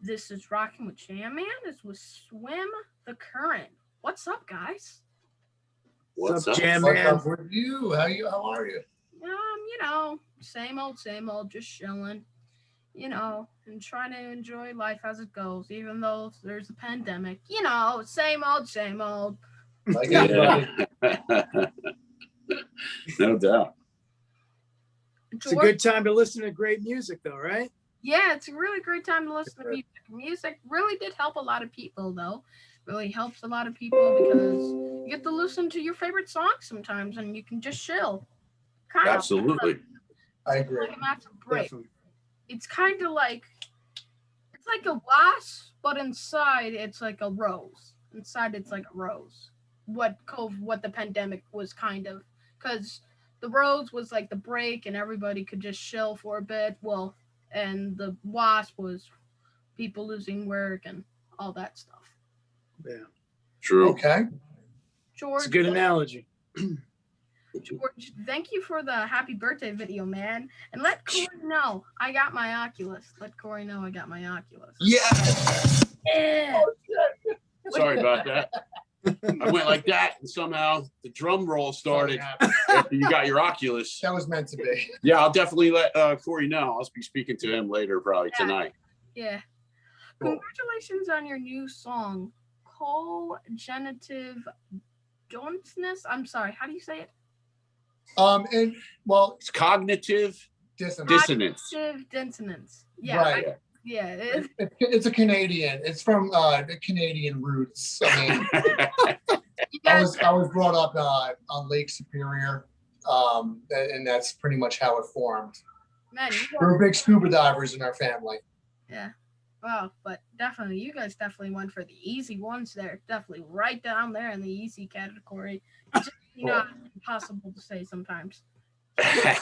This is Rocking with Jam Man. This was Swim the Current. What's up, guys? What's up, Jam What's Man? up with you? How are you? Same old, just chilling. And trying to enjoy life as it goes, even though there's a pandemic. Same old. Like Yeah. everybody. No doubt. George, It's a good time to listen to great music, though, right? yeah, it's a really great time to listen to music. Music really did help a lot of people, though. Really helps a lot of people because you get to listen to your favorite songs sometimes, and you can just chill. Absolutely. I agree. Like a massive break. Definitely. It's kind of like it's like a wasp, but inside it's like a rose. Inside it's like a rose. What the pandemic was kind of, because the rose was like the break and everybody could just chill for a bit. Well, and the wasp was people losing work and all that stuff. Yeah. True. Okay. George, It's a good analogy. George, thank you for the happy birthday video, man. And let Corey know I got my Oculus. Let Corey know I got my Oculus. Yes. Yeah. Sorry about that. I went like that, and somehow the drum roll started after you got your Oculus. That was meant to be. Yeah, I'll definitely let Corey know. I'll be speaking to him later, probably tonight. Yeah. Cool. Congratulations on your new song, Cognitive Dissonance. I'm sorry, how do you say it? And well, It's cognitive dissonance. dissonance. Cognitive Dissonance. Yeah. Right. It's a Canadian. It's from the Canadian roots. I mean, I was brought up on Lake Superior, and that's pretty much how it formed. Man, We're big scuba divers in our family. yeah. Wow, but definitely, you guys definitely went for the easy ones there. Definitely right down there in the easy category. It's just, impossible to say sometimes. Right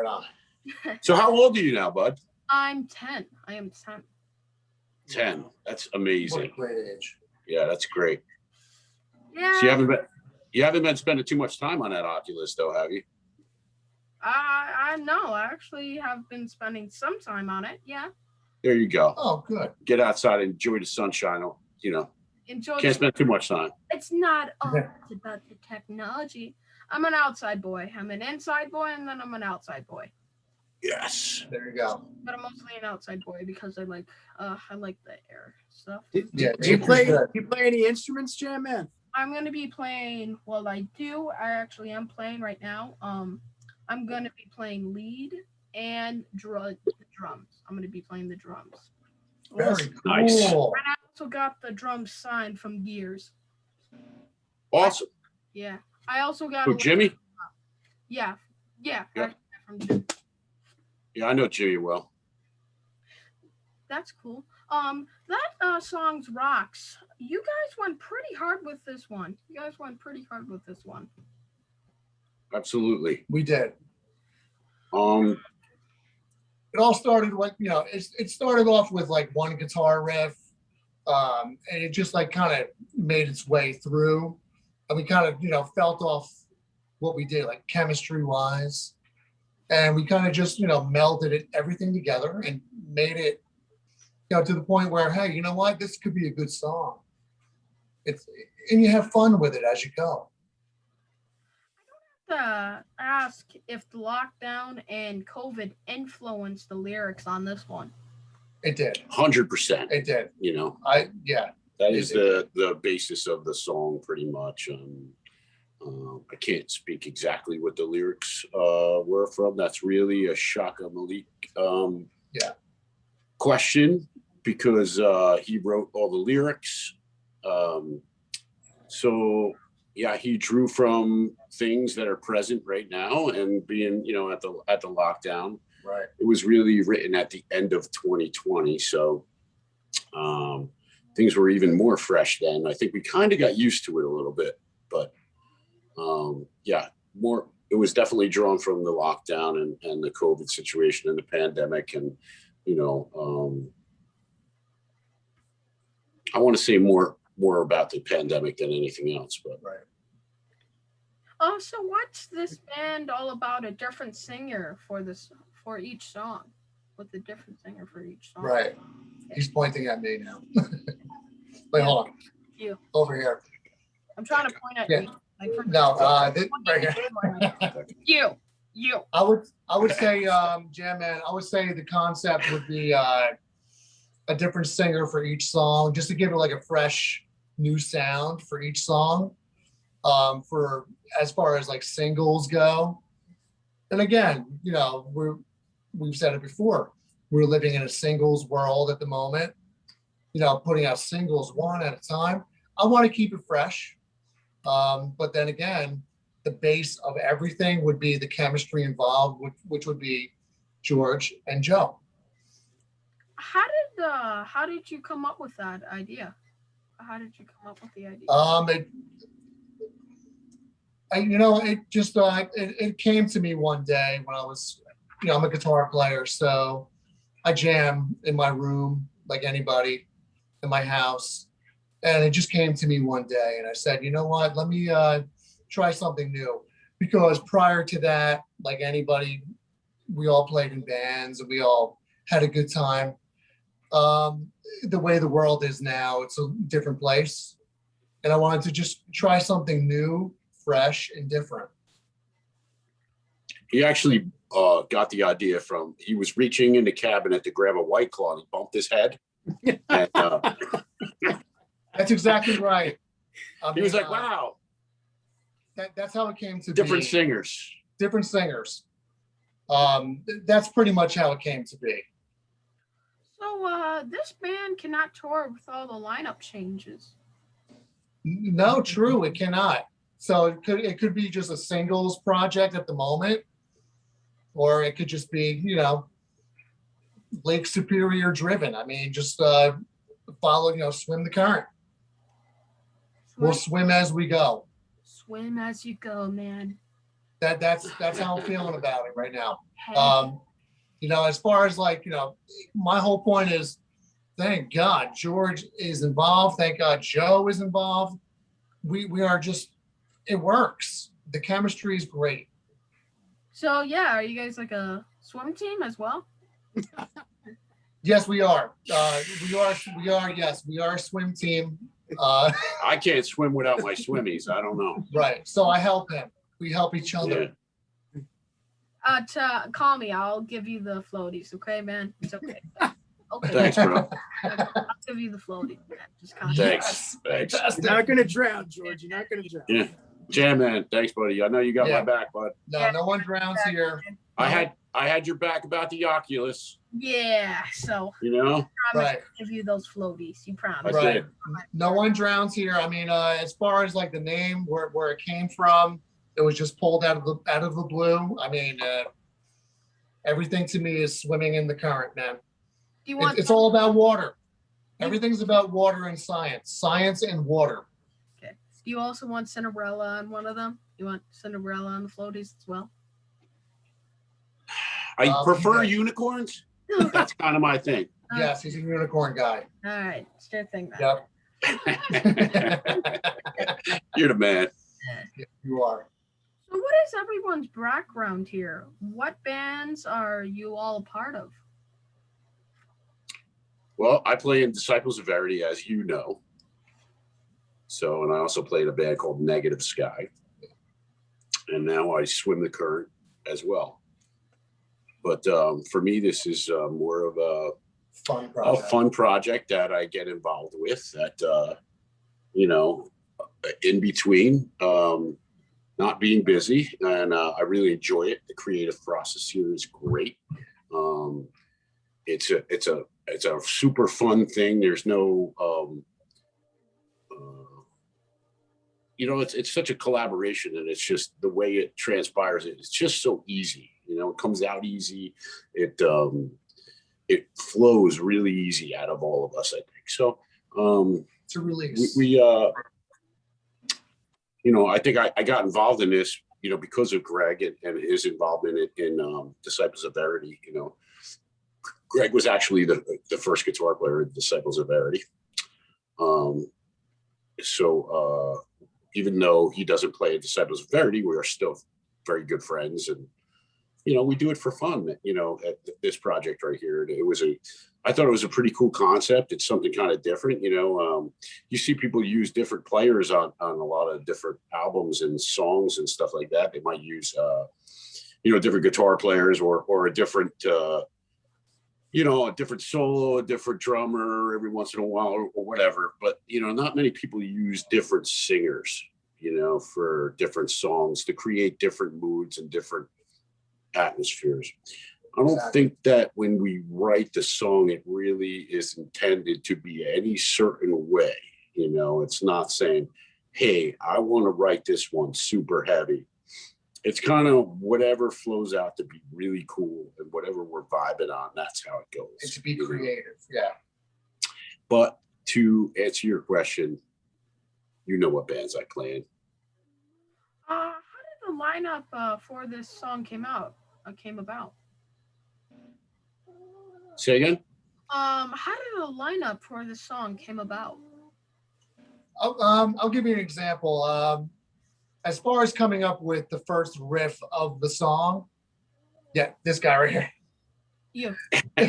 on. So how old are you now, bud? I'm 10. I am 10. 10. That's What a amazing. great age. Yeah, that's great. Yeah. So you haven't been spending too much time on that Oculus, though, have you? I know. I actually have been spending some time on it. Yeah. There you go. Oh, good. Get outside and enjoy the sunshine. Enjoy. Can't spend too much time. It's not all about the technology. I'm an outside boy. I'm an inside boy, and then I'm an outside boy. Yes. There you go. But I'm mostly an outside boy because I like the air stuff. Yeah. Do you play good. any instruments, Jam Man? I'm gonna be playing. Well, I do. I actually am playing right now. I'm gonna be playing lead and drums. I'm gonna be playing the drums. Very cool. Nice. And I also got the drums signed from Gears. Awesome. Yeah. I also got. Who, Jimmy? Yeah. Yeah. From Jimmy. Yeah, I know Jimmy well. That's cool. That song's rocks. You guys went pretty hard with this one. Absolutely. We did. Um, It all started like, it started off with like one guitar riff, and it just like kind of made its way through, and we kind of felt off what we did, like chemistry wise, and we kind of just melded everything together and made it to the point where, hey, you know what, this could be a good song. And you have fun with it as you go. Ask if the lockdown and COVID influenced the lyrics on this one. It did. 100%. It did. That is the basis of the song, pretty much. I can't speak exactly what the lyrics were from. That's really a Shaka Malik question, because he wrote all the lyrics. So yeah, he drew from things that are present right now, and being at the lockdown. Right. It was really written at the end of 2020, so things were even more fresh then. I think we kind of got used to it a little bit, but more. It was definitely drawn from the lockdown and the COVID situation and the pandemic, and I want to say more about the pandemic than anything else, but right. So what's this band all about? A different singer for each song? with a different singer for each song. Right. He's pointing at me now. Wait, hold on. You. Over here. I'm trying to point at Yeah. you. Like for No, right here. You. I would say, Jam Man, I would say the concept would be a different singer for each song, just to give it like a fresh new sound for each song. For as far as like singles go. And again, you know, we've said it before. We're living in a singles world at the moment, you know, putting out singles one at a time. I want to keep it fresh. But then again, the base of everything would be the chemistry involved, which would be George and Joe. How did you come up with that idea? How did you come up with the idea? It just it came to me one day when I was, you know, I'm a guitar player, so I jam in my room like anybody in my house, and it just came to me one day, and I said, you know what, let me try something new, because prior to that, like anybody, we all played in bands and we all had a good time. The way the world is now, it's a different place, and I wanted to just try something new, fresh, and different. He actually got the idea from, he was reaching in the cabinet to grab a whiteclaw and he bumped his head. And, That's exactly right. he was like, wow. That's how it came to Different be. singers. Different singers. That's pretty much how it came to be. So this band cannot tour with all the lineup changes. No, true, it cannot. So it could be just a singles project at the moment, or it could just be, you know, Lake Superior driven. I mean, just follow, you know, swim the current. We'll swim as we go. Swim as you go, man. That's how I'm feeling about it right now. You know, as far as like, you know, my whole point is, thank God George is involved. Thank God Joe is involved. We are just, it works. The chemistry is great. So yeah, are you guys like a swim team as well? Yes, we are. We are. Yes, we are a swim team. I can't swim without my swimmies. I don't know. Right. So I help him. We help each other. Yeah. Call me. I'll give you the floaties. Okay, man. It's okay. Okay. Thanks, bro. I'll give you the floaties. Just kind of. Thanks. Thanks. You're not gonna drown, George. You're not gonna drown. Yeah. Jam Man, thanks, buddy. I know you got my back, bud. No, no one drowns here. I had your back about the Oculus. Yeah. So you know, promise to give you those floaties. You promise. Right. No one drowns here. I mean, as far as like the name, where it came from, it was just pulled out of the blue. I mean, everything to me is swimming in the current, man. Do you want? It's all about water. Everything's about water and science. Science and water. Okay. Do you also want Cinderella on one of them? You want Cinderella on the floaties as well? I prefer unicorns. That's kind of my thing. Yes, he's a unicorn guy. All right, it's your thing, man. Yep. You're the man. Yeah, you are. So what is everyone's background here? What bands are you all a part of? Well, I play in Disciples of Verity, as you know. So, and I also play in a band called Negative Sky. And now I swim the current as well. But for me, this is more of a fun project that I get involved with that, you know, in between not being busy. And I really enjoy it. The creative process here is great. It's a super fun thing. There's no, you know, it's such a collaboration, and it's just the way it transpires. It's just so easy. You know, it comes out easy. It flows really easy out of all of us, I think. So it's a release. We you know, I think I got involved in this, you know, because of Greg and his involvement in Disciples of Verity. You know, Greg was actually the first guitar player in Disciples of Verity. So even though he doesn't play in Disciples of Verity, we are still very good friends, and we do it for fun, at this project right here. I thought it was a pretty cool concept. It's something kind of different, you see people use different players on a lot of different albums and songs and stuff like that. They might use, different guitar players or a different, a different solo, a different drummer every once in a while or whatever. But, not many people use different singers, for different songs to create different moods and different atmospheres. I don't think that when we write the song, it really is intended to be any certain way. It's not saying, hey, I want to write this one super heavy. It's kind of whatever flows out to be really cool and whatever we're vibing on, that's how it goes. And to be creative, yeah. But to answer your question, you know what bands I play in. How did the lineup for this song came about? Say again? How did the lineup for this song came about? I'll give you an example. As far as coming up with the first riff of the song, yeah, this guy right here. You. No,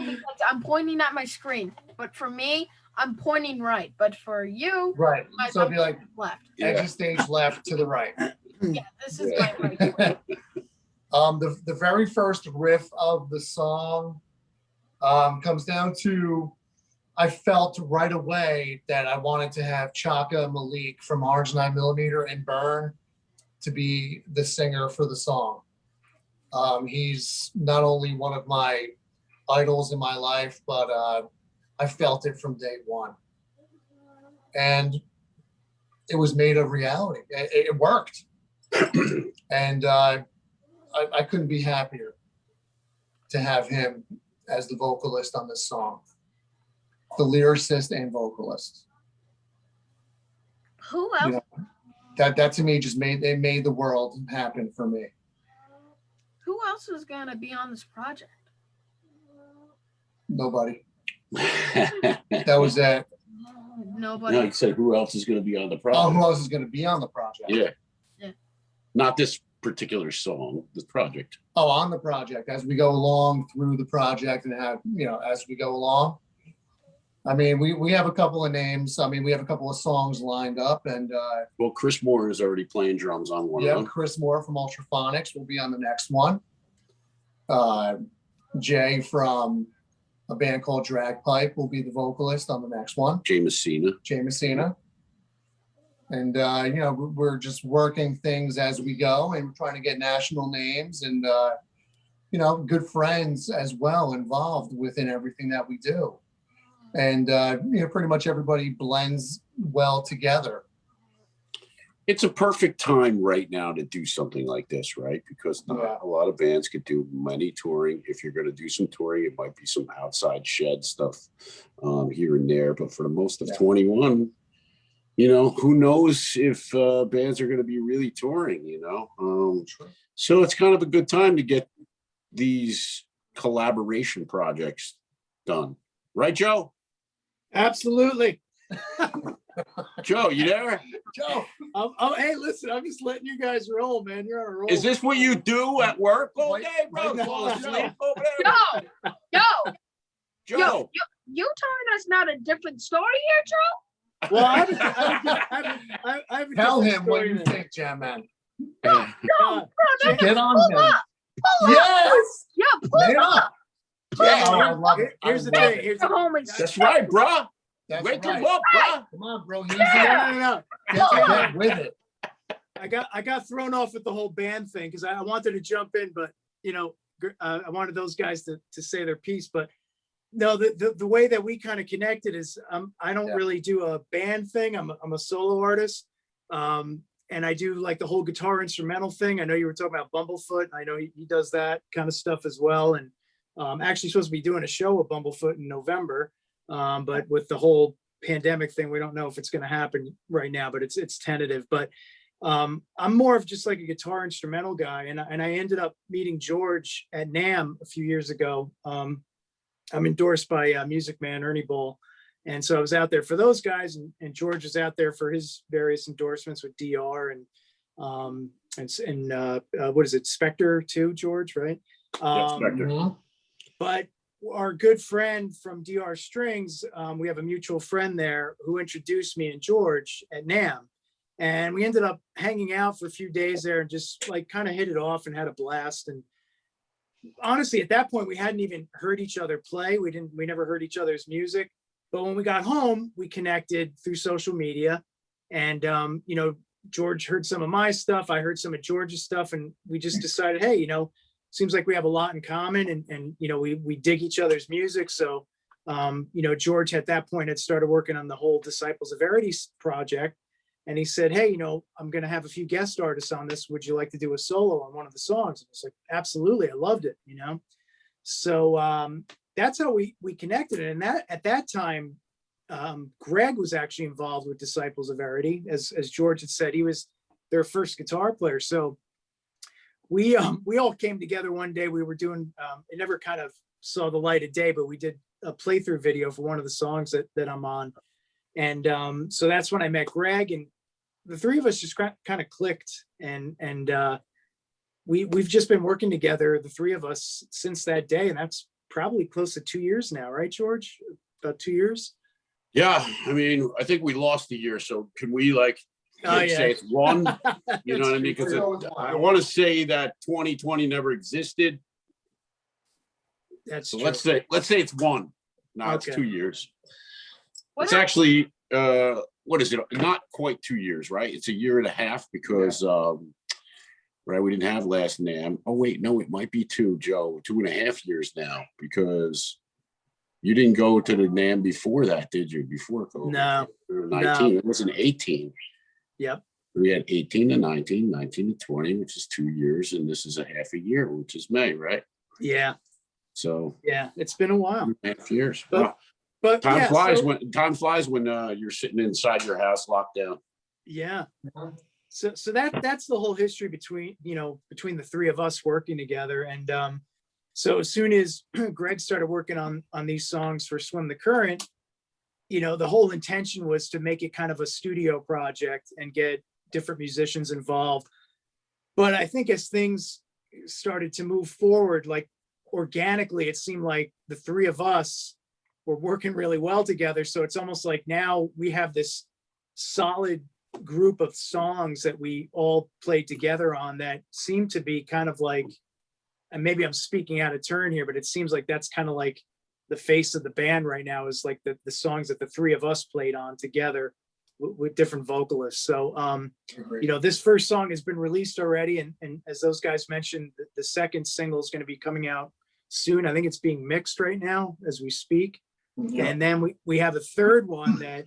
because I'm pointing at my screen. But for me, I'm pointing right. But for you, Right. So it'd be like left. Exit stage left to the right. Yeah, this is my right. The very first riff of the song comes down to, I felt right away that I wanted to have Chaka Malik from Orange 9mm and Burn to be the singer for the song. He's not only one of my idols in my life, but I felt it from day one. And it was made a reality. It worked. And I couldn't be happier to have him as the vocalist on this song. The lyricist and vocalist. Who else? That to me just made the world happen for me. Who else is gonna be on this project? Nobody. That was it. Nobody. No, you said who else is going to be on the Oh, project? who else is going to be on the project? Yeah. Not this particular song, the project. Oh, on the project as we go along through the project and have, as we go along. I mean, we have a couple of names. I mean, we have a couple of songs lined up, and well, Chris Moore is already playing drums on one of them. Chris Moore from Ultraphonics will be on the next one. Jay from a band called Drag Pipe will be the vocalist on the next one. Jay Messina. And we're just working things as we go, and we're trying to get national names and good friends as well involved within everything that we do. And pretty much everybody blends well together. It's a perfect time right now to do something like this, right? Because not a lot of bands could do many touring. If you're going to do some touring, it might be some outside shed stuff here and there. But for the most of 21, who knows if bands are going to be really touring, So it's kind of a good time to get these collaboration projects done. Right, Joe? Absolutely. Joe, you there? Joe. Hey, listen, I'm just letting you guys roll, man. You're on a roll. Is this what you do at work all day, bro? Fall asleep over there? Joe. You telling us not a different story here, Joe? Well, I have a Tell him what you think, Jam Man. Get on him. Yes. Yeah, pull up. Yeah, I love it. Here's the thing. That's right, bro. That's Wake right. him up, bro. Come on, bro. No. Get with it. I got thrown off with the whole band thing because I wanted to jump in, but I wanted those guys to say their piece. But no, the way that we kind of connected is I don't really do a band thing. I'm a solo artist, and I do like the whole guitar instrumental thing. I know you were talking about Bumblefoot. I know he does that kind of stuff as well. And actually supposed to be doing a show with Bumblefoot in November, but with the whole pandemic thing, we don't know if it's going to happen right now. But it's tentative. But I'm more of just like a guitar instrumental guy, and I ended up meeting George at NAMM a few years ago. I'm endorsed by Music Man Ernie Ball, and so I was out there for those guys, and George was out there for his various endorsements with DR, and and what is it, Spectre too, George, right? Yeah, Spectre. Mhm. But our good friend from DR Strings, we have a mutual friend there who introduced me and George at NAMM. And we ended up hanging out for a few days there and just like kind of hit it off and had a blast. And honestly, at that point, we hadn't even heard each other play. We never heard each other's music. But when we got home, we connected through social media. And, George heard some of my stuff. I heard some of George's stuff. And we just decided, hey, seems like we have a lot in common, and we dig each other's music. So, George at that point had started working on the whole Disciples of Verity project. And he said, hey, I'm going to have a few guest artists on this. Would you like to do a solo on one of the songs? And I was like, absolutely. I loved it, So that's how we connected. And at that time, Greg was actually involved with Disciples of Verity. As George had said, he was their first guitar player. So we all came together one day. We were doing, it never kind of saw the light of day, but we did a playthrough video for one of the songs that I'm on. And so that's when I met Greg, and the three of us just kind of clicked, and we've just been working together, the three of us, since that day. And that's probably close to 2 years now, right, George? About 2 years? Yeah, I mean, I think we lost a year, so can we say it's one? You know what I mean? Because I want to say that 2020 never existed. That's so true. let's say it's one. No, Okay. It's 2 years. What It's actually what is it? Not quite 2 years, right? It's a year and a half because right, we didn't have last NAMM. Oh wait, no, it might be two, Joe. 2.5 years now, because you didn't go to the NAMM before that, did you? Before COVID? No. 19. It was an 18. Yep. We had 18 to 19, 19 to 20, which is 2 years, and this is a half a year, which is May, right? Yeah. So yeah, it's been a while. 2.5 years. But, Wow. but Time yeah, flies when you're sitting inside your house locked down. Yeah. So that's the whole history between the three of us working together. And so as soon as Greg started working on these songs for Swim the Current, the whole intention was to make it kind of a studio project and get different musicians involved. But I think as things started to move forward, like organically, it seemed like the three of us were working really well together. So it's almost like now we have this solid group of songs that we all played together on that seem to be kind of like, and maybe I'm speaking out of turn here, but it seems like that's kind of like the face of the band right now, is like the songs that the three of us played on together with different vocalists. So, this first song has been released already. And as those guys mentioned, the second single is going to be coming out soon. I think it's being mixed right now as we speak. Yeah. And then we have a third one that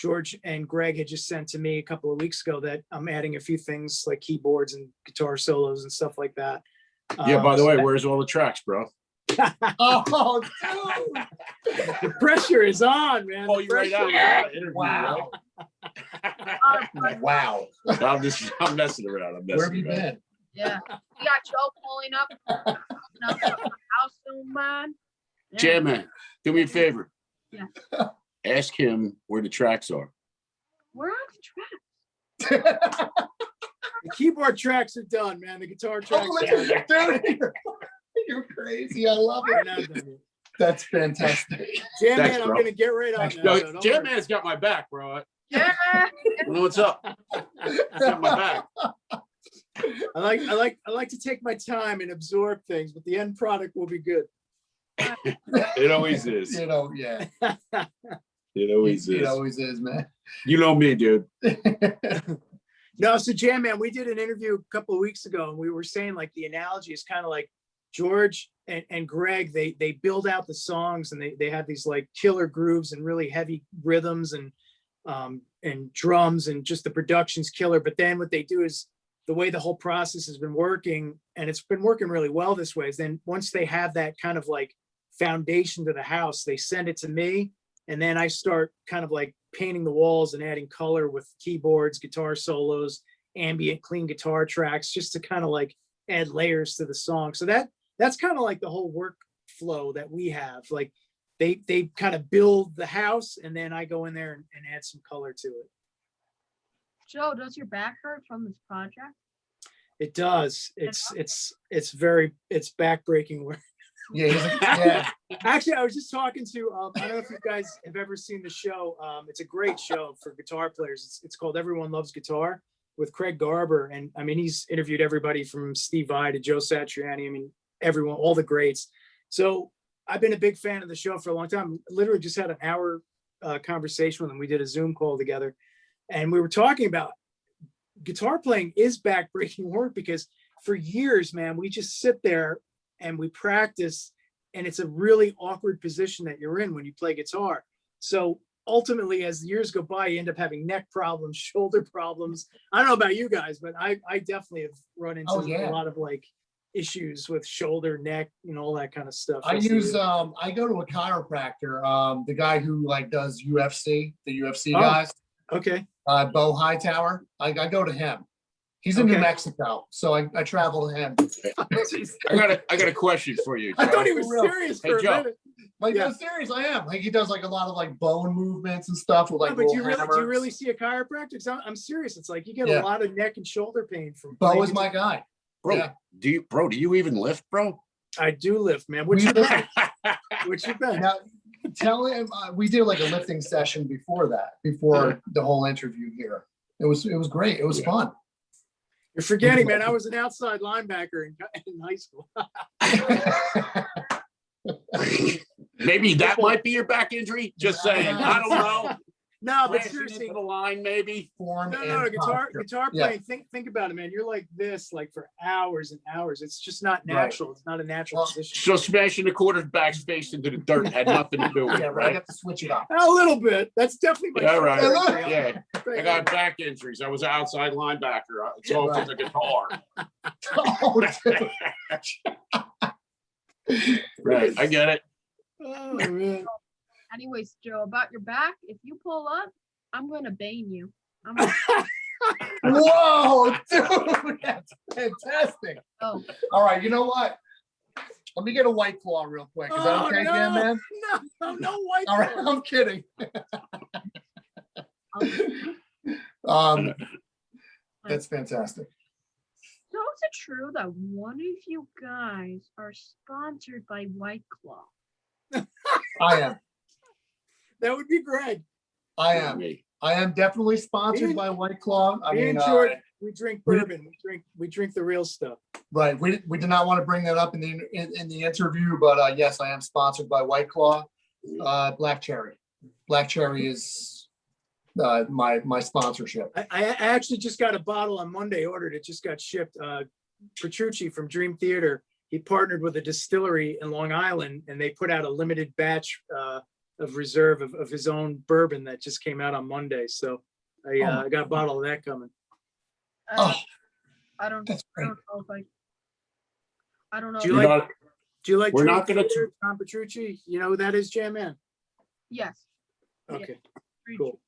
George and Greg had just sent to me a couple of weeks ago, that I'm adding a few things like keyboards and guitar solos and stuff like that. Yeah, by the way, where's all the tracks, bro? Oh, dude. The pressure is on, man. Oh, you right out. Wow. Wow. I'm messing around. Where have you been? Yeah. We got Joe pulling up the house soon, man. Jam man, do me a favor. Yeah. Ask him where the tracks are. Where are the tracks? The keyboard tracks are done, man. The guitar tracks Oh, are done. dude, you're crazy. I love They're it. not done yet. That's fantastic. Jam Thanks, man, I'm bro. gonna get right on Thanks, that. No, so don't Jam worry. man's got my back, bro. Yeah. You know what's up? He's got my back. I like to take my time and absorb things, but the end product will be good. It always is. Yeah. It always It is. always is, man. You know me, dude. No, so Jam man, we did an interview a couple of weeks ago, and we were saying like the analogy is kind of like George and Greg, they build out the songs, and they have these like killer grooves and really heavy rhythms and drums, and just the production's killer. But then what they do is, the way the whole process has been working, and it's been working really well this way, is then once they have that kind of like foundation to the house, they send it to me, and then I start kind of like painting the walls and adding color with keyboards, guitar solos, ambient clean guitar tracks, just to kind of like add layers to the song. So that's kind of like the whole workflow that we have. Like they kind of build the house, and then I go in there and add some color to it. Joe, does your back hurt from this project? It does. It's backbreaking work. Yeah, yeah. Actually, I was just talking to, I don't know if you guys have ever seen the show. It's a great show for guitar players. It's called Everyone Loves Guitar with Craig Garber. And I mean, he's interviewed everybody from Steve Vai to Joe Satriani. I mean, everyone, all the greats. So I've been a big fan of the show for a long time. Literally just had an hour conversation with him. We did a Zoom call together and we were talking about guitar playing is backbreaking work because for years, man, we just sit there and we practice, and it's a really awkward position that you're in when you play guitar. So ultimately, as the years go by, you end up having neck problems, shoulder problems. I don't know about you guys, but I definitely have run into a lot of like issues with shoulder, neck, all that kind of stuff. I go to a chiropractor, the guy who like does UFC, the UFC guys. Okay. Bo Hightower. I go to him. He's in New Mexico, so I travel to him. I got a question for you, Joe. I thought he was serious for a minute. Like, no, serious, I am. Like, he does like a lot of like bone movements and stuff with like. But do you really see a chiropractor? I'm serious. It's like you get a lot of neck and shoulder pain from. Bo is my guy, bro. Do you even lift, bro? I do lift, man. What you been? What you been? Now, tell him we did like a lifting session before the whole interview here. It was great. It was fun. You're forgetting, man. I was an outside linebacker in high school. Maybe that might be your back injury. Just saying. I don't know. No, but seriously, the line maybe. Guitar playing. Think about it, man. You're like this, like for hours and hours. It's just not natural. Right. It's not a natural position. So smashing the quarterback's face into the dirt had nothing to do with it, right? I have to switch it up a little bit. That's definitely my. Right. Yeah. I got back injuries. I was an outside linebacker. It's all for the guitar. Right. I get it. Oh man. Anyways, Joe, about your back, if you pull up, I'm going to bane you. Whoa, dude, that's fantastic. Oh. All right, you know what? Let me get a White Claw real quick. Is that okay, man? No White Claw. All right, I'm kidding. That's fantastic. So is it true that one of you guys are sponsored by White Claw? I am. That would be Greg. I am. I am definitely sponsored by White Claw. We drink bourbon. We drink the real stuff. Right. We did not want to bring that up in the interview, but yes, I am sponsored by White Claw. Black Cherry. Black Cherry is my sponsorship. I actually just got a bottle on Monday. Ordered it. Just got shipped. Petrucci from Dream Theater. He partnered with a distillery in Long Island, and they put out a limited batch of reserve of his own bourbon that just came out on Monday. So I got a bottle of that coming. I don't know if I don't know. Do you like we're not gonna Tom Petrucci? You know who that is, Jam Man? Yes. Okay. Yeah. Cool.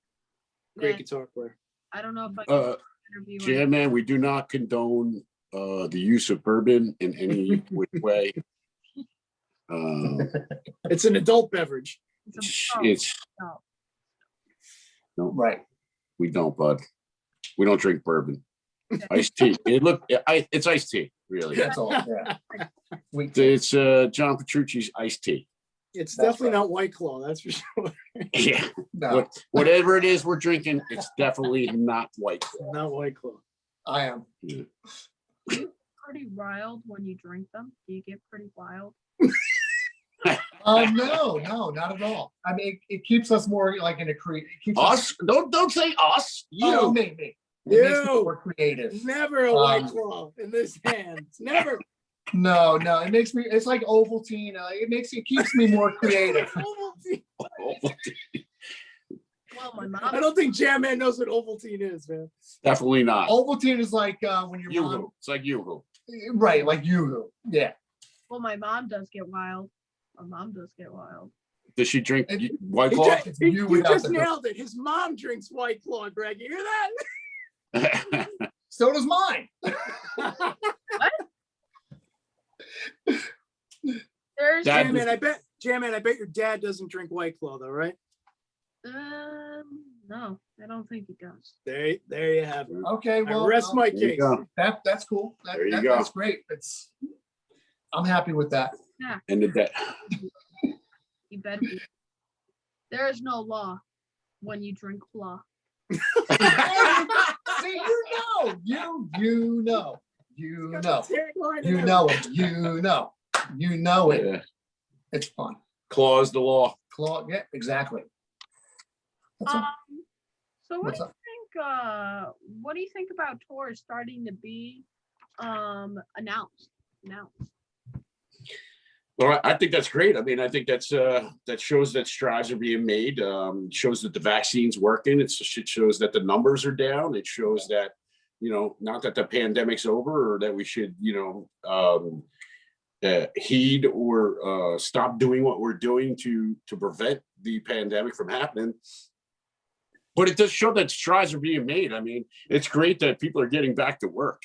Great guitar player. I don't know if I can interview Jam Man, we do not condone the use of bourbon in any way. It's an adult beverage. No, right. We don't, bud. We don't drink bourbon. Iced tea. It's iced tea, really. That's all. Yeah. It's John Petrucci's iced tea. That's definitely not White Claw, that's for sure. Yeah. No. Whatever it is we're drinking, it's definitely not White Claw. Not White Claw. I am. Yeah. Are you pretty wild when you drink them? Do you get pretty wild? No, not at all. I mean, it keeps us more like in a us. Don't say us. You. Me. It you. makes me more creative. Never a White Claw in this hand. Never. No. It makes me. It's like Ovaltine. It keeps me more creative. Ovaltine. Well, my mom. I don't think Jam Man knows what Ovaltine is, man. Definitely not. Ovaltine is like when you're Yoo-hoo. It's like Yoo-hoo. Right, like Yoo-hoo. Yeah. Well, my mom does get wild. Does she drink White Claw? You just nailed it. His mom drinks White Claw, Greg. You hear that? So does mine. What? Jam Man, I bet your dad doesn't drink White Claw, though, right? No. I don't think he does. There you have it. Okay, I well, rest my There you case. go. that's cool. There you go. That's great. I'm happy with that. And the debt. You better be. There is no law when you drink flaw. See, you know it. Yeah. It's fun. Clause the law. Claw, yeah, exactly. That's all. So What's up? what do you think about tours starting to be announced? Well, I think that's great. I mean, I think that's that shows that strides are being made. Shows that the vaccine's working. It shows that the numbers are down. It shows that, not that the pandemic's over or that we should, heed or stop doing what we're doing to prevent the pandemic from happening. But it does show that strides are being made. I mean, it's great that people are getting back to work.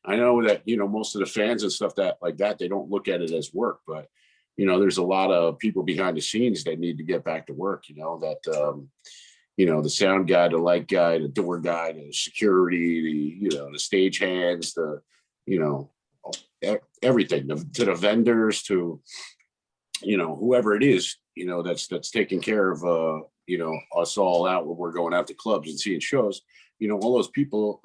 I know that, most of the fans and stuff that like that, they don't look at it as work, but, there's a lot of people behind the scenes that need to get back to work, the sound guy, the light guy, the door guy, the security, the stage hands, everything to the vendors, to, whoever it is, that's taking care of, us all out when we're going out to clubs and seeing shows, all those people,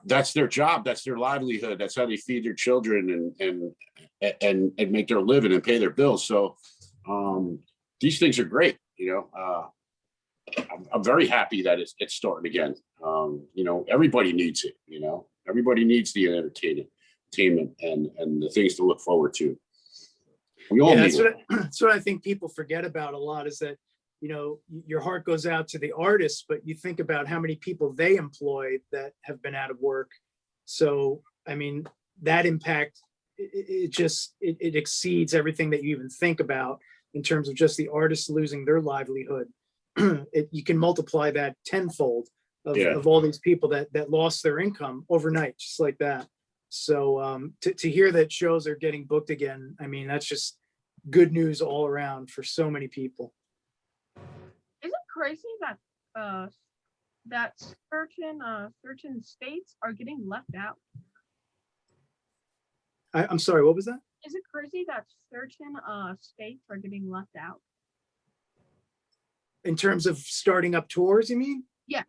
that's their job, that's their livelihood, that's how they feed their children and make their living and pay their bills. So these things are great. I'm very happy that it's starting again. Everybody needs it. Everybody needs the entertainment and the things to look forward to. We all need it. That's what I think people forget about a lot, is that your heart goes out to the artists, but you think about how many people they employ that have been out of work. So, I mean, that impact, it exceeds everything that you even think about in terms of just the artists losing their livelihood. You can multiply that tenfold of all these people that lost their income overnight, just like that. So to hear that shows are getting booked again, I mean, that's just good news all around for so many people. Is it crazy that certain states are getting left out? I'm sorry, what was that? Is it crazy that certain states are getting left out? In terms of starting up tours, you mean? Yeah.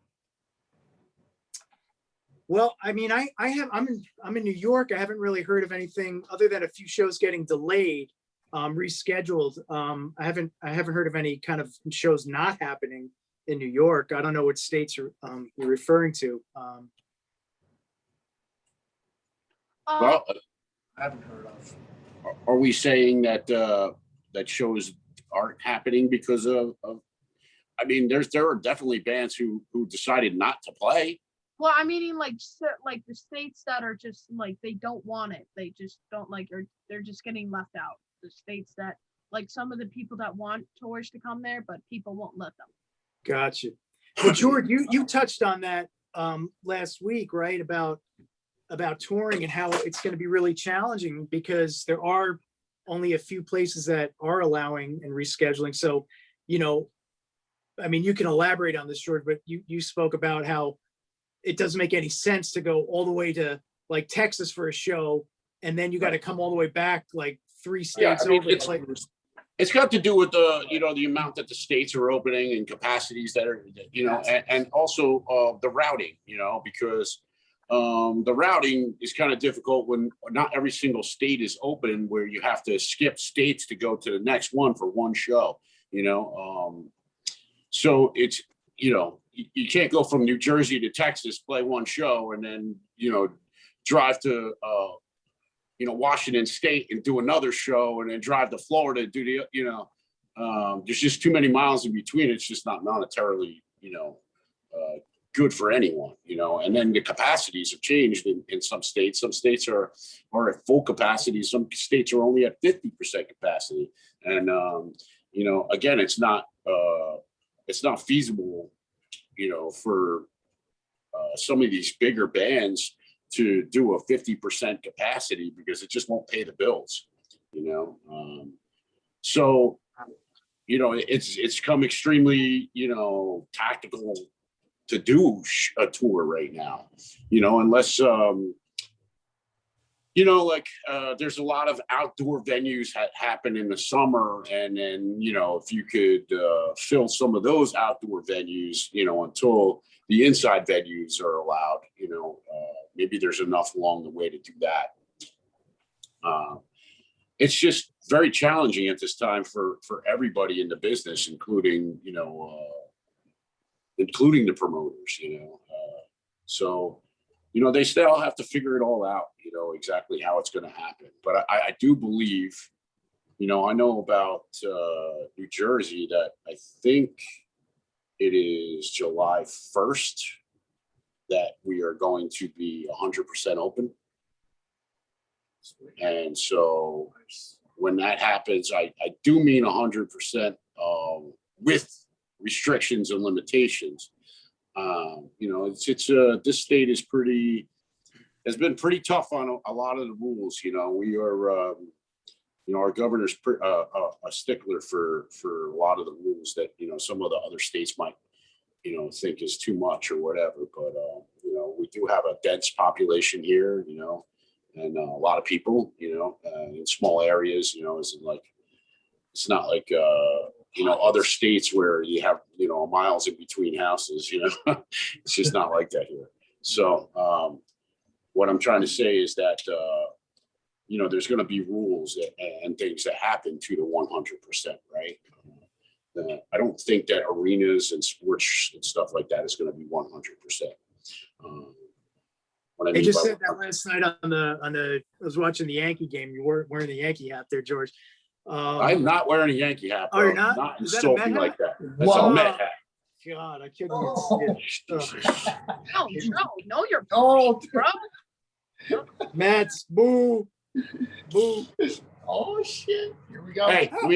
Well, I mean, I'm in New York. I haven't really heard of anything other than a few shows getting delayed, rescheduled. I haven't heard of any kind of shows not happening in New York. I don't know what states you're referring to. Well, I haven't heard of. Are we saying that that shows aren't happening because of I mean, there are definitely bands who decided not to play. Well, I mean, like the states that are just like they don't want it, they just don't like, or they're just getting left out. The states that like some of the people that want tours to come there, but people won't let them. Gotcha. Well, George, you touched on that last week, right? About touring and how it's going to be really challenging because there are only a few places that are allowing and rescheduling. So, I mean, you can elaborate on this, George, but you spoke about how it doesn't make any sense to go all the way to like Texas for a show, and then you got to come all the way back like 3 states over. It's got to do with the amount that the states are opening and capacities that are, and also the routing, because the routing is kind of difficult when not every single state is open, where you have to skip states to go to the next one for one show, so it's, you can't go from New Jersey to Texas, play one show, and then, drive to, Washington State and do another show, and then drive to Florida, do there's just too many miles in between. It's just not monetarily, good for anyone, and then the capacities have changed in some states. Some states are at full capacity. Some states are only at 50% capacity. And, again, it's not feasible, for some of these bigger bands to do a 50% capacity because it just won't pay the bills, So it's come extremely, tactical to do a tour right now, unless, there's a lot of outdoor venues that happen in the summer. And then, if you could fill some of those outdoor venues, until the inside venues are allowed, maybe there's enough along the way to do that. It's just very challenging at this time for everybody in the business, including the promoters, so, they still have to figure it all out, exactly how it's going to happen. But I do believe, I know about New Jersey that I think it is July 1st that we are going to be 100% open. And so when that happens, I do mean 100% with restrictions and limitations. This state is has been pretty tough on a lot of the rules. We are, our governor's a stickler for a lot of the rules that, some of the other states might, think is too much or whatever. But, we do have a dense population here, and a lot of people, in small areas, it's not like, other states where you have, miles in between houses, it's just not like that here. So what I'm trying to say is that, there's going to be rules and things that happen to the 100%, right? I don't think that arenas and sports and stuff like that is going to be 100%. They just said that last night on the. I was watching the Yankee game. You were wearing the Yankee hat there, George. I'm not wearing a Yankee hat. Oh, you're not? Not Is that a Met insulting hat? like that. That's a Met hat. God, I couldn't even see it. No, you're Oh, bro. Mets, boo, boo. oh shit! Here we go. Hey, How are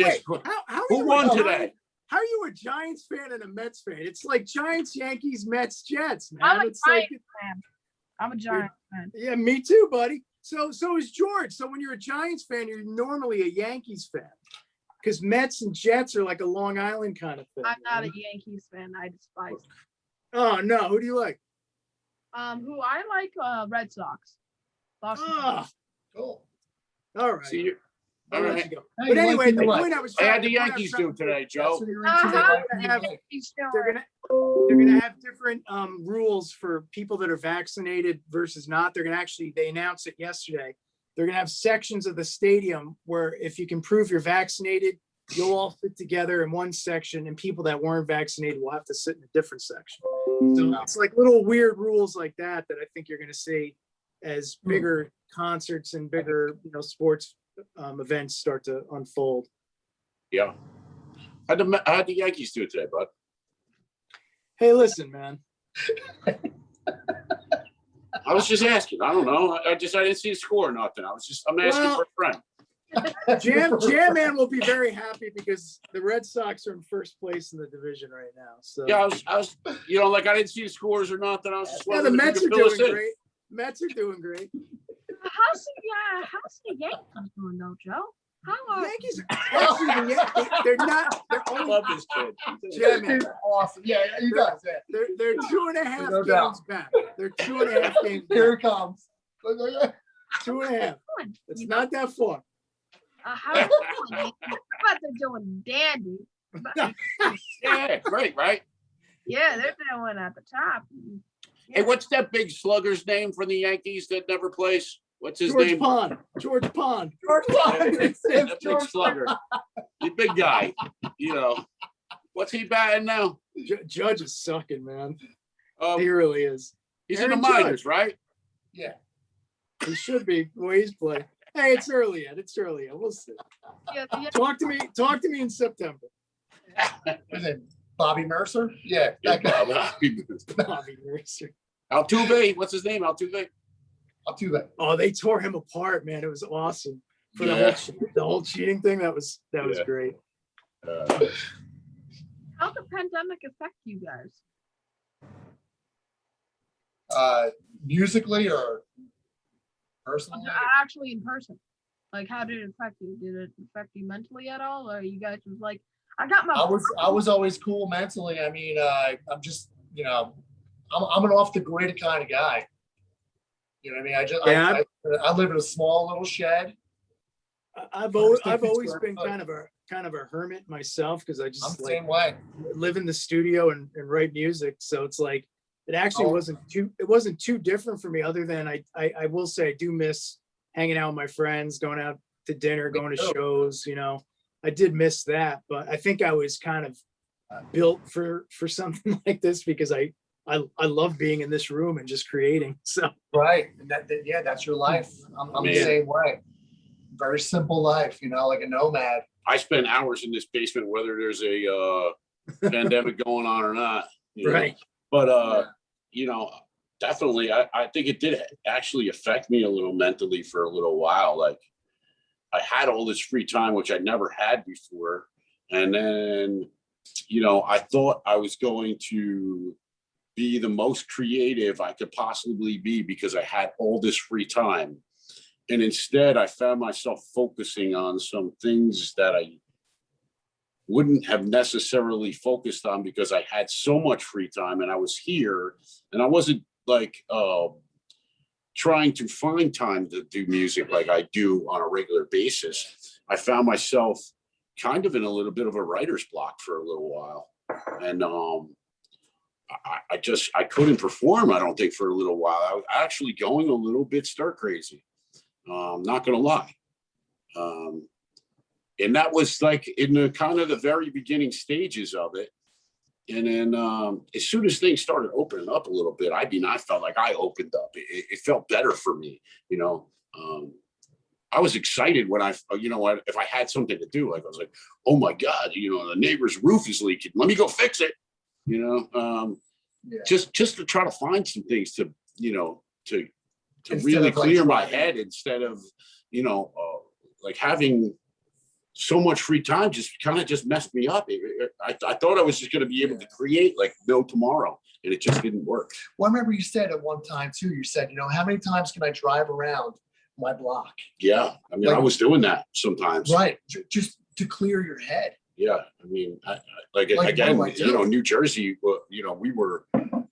who you won a today? Giant- How are you a Giants fan and a Mets fan? It's like Giants, Yankees, Mets, Jets, man. I'm a It's like, Giants fan. I'm a Giants fan. yeah, me too, buddy. So is George. So when you're a Giants fan, you're normally a Yankees fan. Because Mets and Jets are like a Long Island kind of thing. I'm not a Yankees fan. I despise them. Oh no, who do you like? Who I like, Red Sox. Boston. Oh, Cool. all right. See you. I'll All let right. you go. Hey, But you anyway, like the the what? point I was I had trying the to Yankees do today, Joe. they're gonna have different rules for people that are vaccinated versus not. They announced it yesterday. They're gonna have sections of the stadium where if you can prove you're vaccinated, you'll all sit together in one section, and people that weren't vaccinated will have to sit in a different section. So it's like little weird rules like that I think you're gonna see as bigger concerts and bigger, sports events start to unfold. Yeah. I had the Yankees do it today, bud. Hey, listen, man. I was just asking. I don't know. I didn't see a score or nothing. I'm asking for a friend. Jam Man will be very happy because the Red Sox are in first place in the division right now. So Yeah, I was, I didn't see the scores or nothing. I was just yeah, the wondering if Mets you are could fill us doing in. great. Mets are doing great. How's the Yankees doing though, Joe? How The are Yankees actually they're not. They're I only love this kid. Jam Man. It's awesome. Yeah, you guys. Yeah. They're 2.5 No games doubt. back. They're 2.5 games Here back. it comes. Look at 2.5. doing? It's not that far. How are they doing? I bet they're doing dandy. But, Yeah, great, right? yeah, they're doing at the top. Hey, what's that big slugger's name for the Yankees that never plays? What's his George name? Pond. George Pond. George Pond. It's That big George slugger. The big guy. What's he batting now? Judge is sucking, man. Um, He really is. he's Aaron in the minors, right? Yeah. He should be the way he's playing. Hey, it's early yet. It's early yet. We'll see. Yeah, Talk to me in September. What's it? Bobby Mercer? Yeah. Yeah, That guy. Bobby Mercer. Altuve. What's his name? Altuve. I'll do that. Oh, they tore him apart, man. It was awesome. For Yeah. the whole cheating thing, that was Yeah. great. how'd the pandemic affect you guys? Musically or personally? Actually in person. Like how did it affect you? Did it affect you mentally at all? Or you guys was like, I got my. I was always cool mentally. I mean, I'm just, I'm an off the grid kind of guy. You know what I mean? Yeah, I live in a small little shed. I've Perfect always square been foot. kind of a hermit myself because I I'm just the like same way. live in the studio and write music. So it's like it actually Oh. wasn't too different for me, other than I will say I do miss hanging out with my friends, going out to dinner, going to too. shows, I did miss that, but I think I was kind of built for something like this because I love being in this room and just creating. So Right. And yeah, that's your life. I'm the Man. same way. Very simple life, like a nomad. I spend hours in this basement, whether there's a pandemic going on or not. right. But definitely, I think it did actually affect me a little mentally for a little while. Like I had all this free time, which I never had before, and then I thought I was going to be the most creative I could possibly be because I had all this free time. And instead, I found myself focusing on some things that I wouldn't have necessarily focused on because I had so much free time and I was here and I wasn't like trying to find time to do music like I do on a regular basis. I found myself kind of in a little bit of a writer's block for a little while. And I couldn't perform, I don't think, for a little while. I was actually going a little bit stir crazy. Not gonna lie. And that was like in the kind of the very beginning stages of it. And then as soon as things started opening up a little bit, I felt like I opened up. It felt better for me, I was excited when if I had something to do, like I was like, oh my God, the neighbor's roof is leaking. Let me go fix it. Just to try to find some things to really clear my head instead of, like having so much free time just messed me up. I thought I was just going to be able to create like no tomorrow, and it just didn't work. Well, I remember you said at one time too, you said, how many times can I drive around my block? Yeah. I mean, I was doing that sometimes. Right. Just to clear your head. Yeah. I mean, again, New Jersey, we were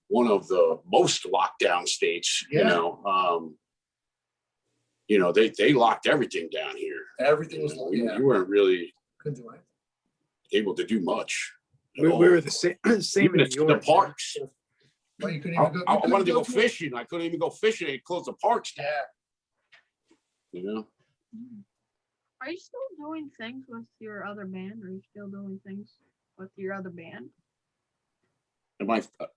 one of the most locked down states, they locked everything down here. Everything was you weren't really couldn't do it. able to do much. We were the same in New York. The parks. Well, you couldn't even go. I wanted to go fishing. I couldn't even go fishing. They closed the parks down. Yeah. Are you still doing things with your other band? Are you still doing things with your other band?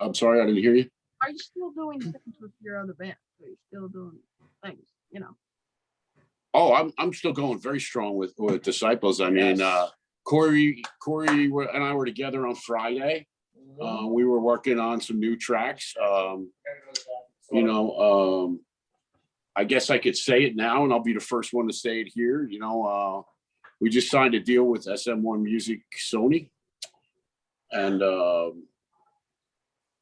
I'm sorry, I didn't hear you. Are you still doing things with your other band? Are you still doing things? Oh, I'm still going very strong with Disciples. I mean, Corey and I were together on Friday. We were working on some new tracks. I guess I could say it now, and I'll be the first one to say it here. We just signed a deal with SM1 Music Sony and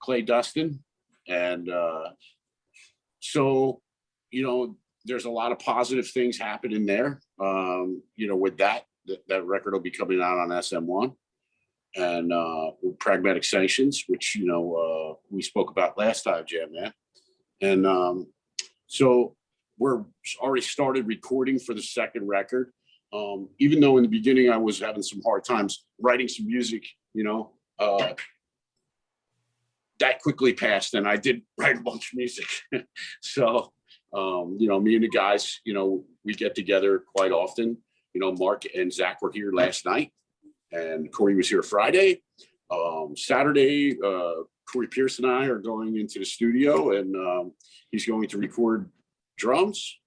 Clay Dustin. And so, there's a lot of positive things happening there. With that record will be coming out on SM1 and with Pragmatic Sanctions, which, we spoke about last time, Jam Man. And so we're already started recording for the second record. Even though in the beginning I was having some hard times writing some music, that quickly passed and I did write a bunch of music. So, me and the guys, we get together quite often. Mark and Zach were here last night and Corey was here Friday. Saturday, Corey Pierce and I are going into the studio and he's going to record drums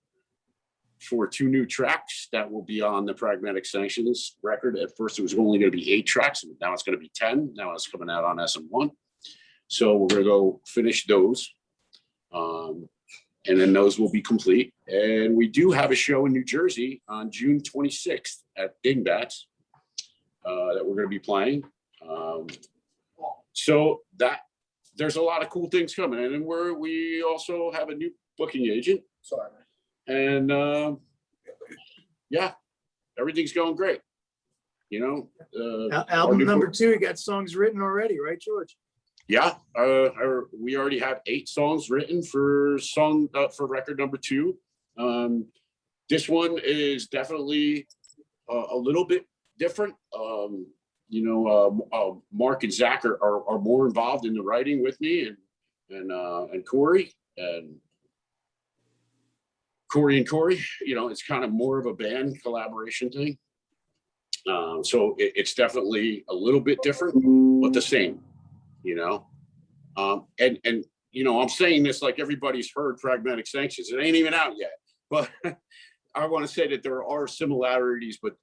for 2 new tracks that will be on the Pragmatic Sanctions record. At first, it was only going to be 8 tracks, and now it's going to be 10. Now it's coming out on SM1. So we're going to go finish those. And then those will be complete. And we do have a show in New Jersey on June 26th at Dingbats that we're going to be playing. So that there's a lot of cool things coming. And then we also have a new booking agent. Sorry. And everything's going great. you know. Album number 2, you got songs written already, right, George? Yeah, we already have 8 songs written for record number 2. This one is definitely a little bit different. Mark and Zach are more involved in the writing with me, and Corey and Corey. You know, it's kind of more of a band collaboration thing. So it's definitely a little bit different, but the same. You know, and you know, I'm saying this like everybody's heard Pragmatic Sanctions. It ain't even out yet, but I want to say that there are similarities, but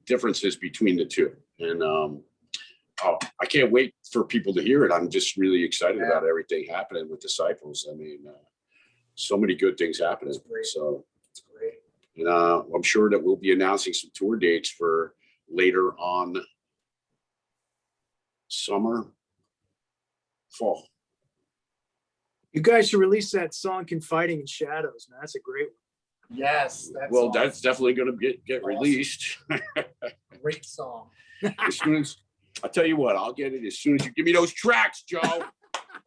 differences between the two. And I can't wait for people to hear it. I'm just really excited about everything happening with Disciples. I mean, so many good things happening. So, and I'm sure that we'll be announcing some tour dates for later on summer, fall. You guys should release that song "Confiding in Shadows," man. That's a great one. Yes. That's definitely going to get awesome. Released. Great song. As soon as I tell you what, I'll get it as soon as you give me those tracks, Joe.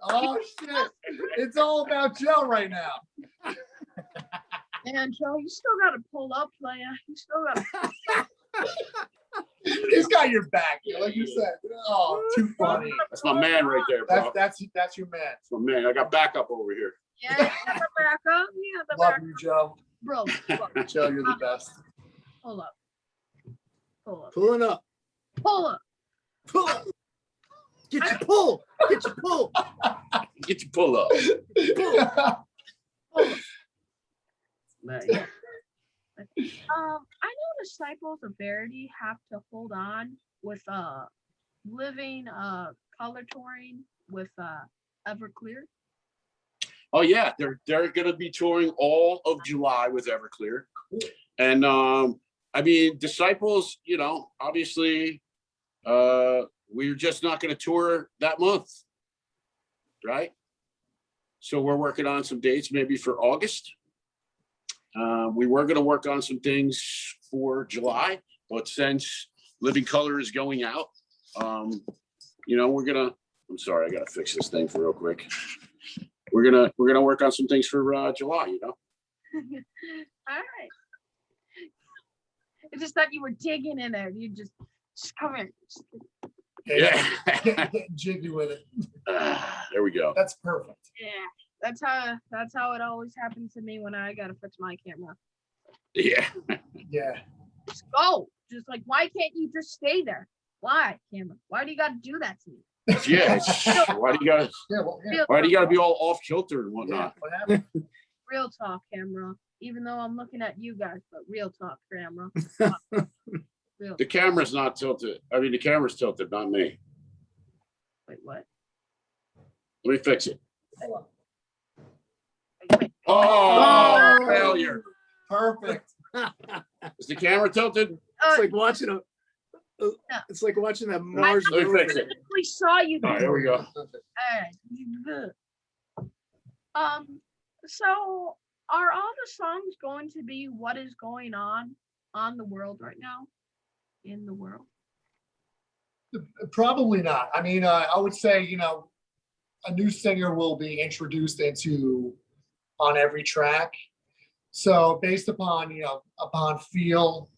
Oh shit! It's all about Joe right now. Man, Joe, you still got to pull up, player. You still got to. He's got your back, like you said. Oh, too funny. That's my man right there, bro. That's your man. That's my man. I got backup over here. Yeah, you got the backup. You got the Love backup. you, Joe. Bro, Joe, you're the best. Pull up. Pulling up. Pull up. Pull up. Get your pull. Get your pull. Get your pull up. Pull up. But, yeah. I know Disciples of Verity have to hold on with living color touring with Everclear. Oh yeah, they're gonna be touring all of July with Everclear. And I mean, Disciples, you know, obviously we're just not gonna tour that month, right? So we're working on some dates maybe for August. We were going to work on some things for July, but since Living Color is going out, you know, I'm sorry, I got to fix this thing for real quick. We're going to work on some things for July, you know? All right. It's just that you were digging in there. You just come in. Yeah. Get jiggy with it. There we go. That's perfect. Yeah. That's how it always happens to me when I gotta fix my camera. Yeah. Yeah. Just go. Just like, why can't you just stay there? Why, camera? Why do you gotta do that to me? Yeah. Why do you gotta be all off kilter and whatnot? What happened? Real talk, camera. Even though I'm looking at you guys, but real talk, camera. Real. The camera's not tilted. I mean, the camera's tilted, not me. Wait, what? Let me fix it. Hold on. Wait. Oh, failure. Perfect. Is the camera tilted? It's like watching a. It's like watching that Mars. Let me fix it. We saw you. All right, here we go. All right. Good. So are all the songs going to be what is going on the world right now? In the world? Probably not. I mean, I would say, you know, a new singer will be introduced on every track. So based upon, you know, upon feel,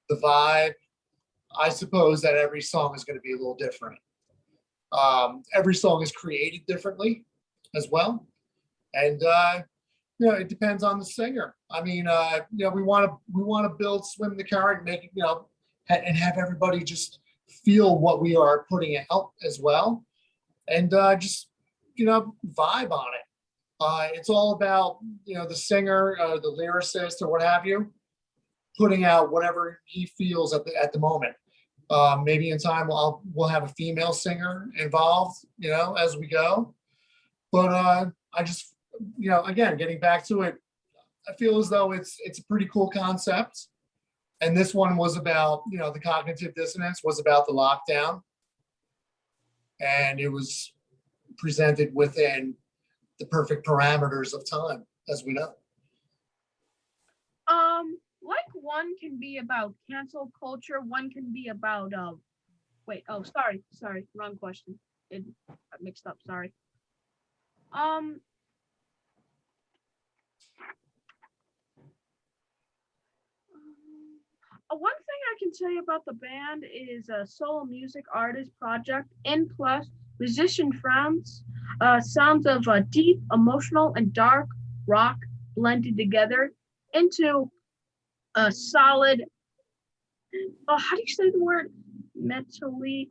the vibe, I suppose that every song is going to be a little different. Every song is created differently as well. And, you know, it depends on the singer. I mean, you know, we want to build Swim the Current, make it, you know, and have everybody just feel what we are putting out as well. And just, you know, vibe on it. It's all about, you know, the singer, the lyricist or what have you, putting out whatever he feels at the moment. Maybe in time we'll have a female singer involved, you know, as we go. But I just, you know, again, getting back to it, I feel as though it's a pretty cool concept. And this one was about, you know, the cognitive dissonance was about the lockdown. And it was presented within the perfect parameters of time, as we know. Like one can be about cancel culture, one can be about sorry, wrong question. It got mixed up, sorry. One thing I can tell you about the band is a solo music artist project in plus musician friends, sounds of deep, emotional, and dark rock blended together into a solid. How do you say the word? Metally,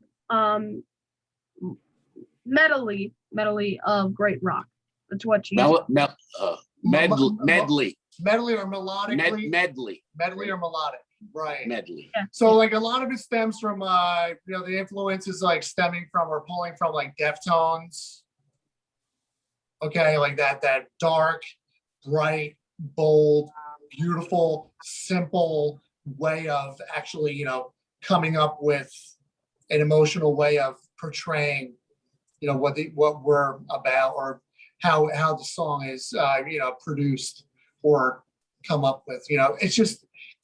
metally of great rock. That's what you. Medley. Medley or melodically? Medley. Medley or melodic, right? Medley. Yeah. So like a lot of it stems from the influences like stemming from or pulling from like Deftones. Okay, like that dark, bright, bold, beautiful, simple way of actually, coming up with an emotional way of portraying, what we're about or how the song is produced or come up with.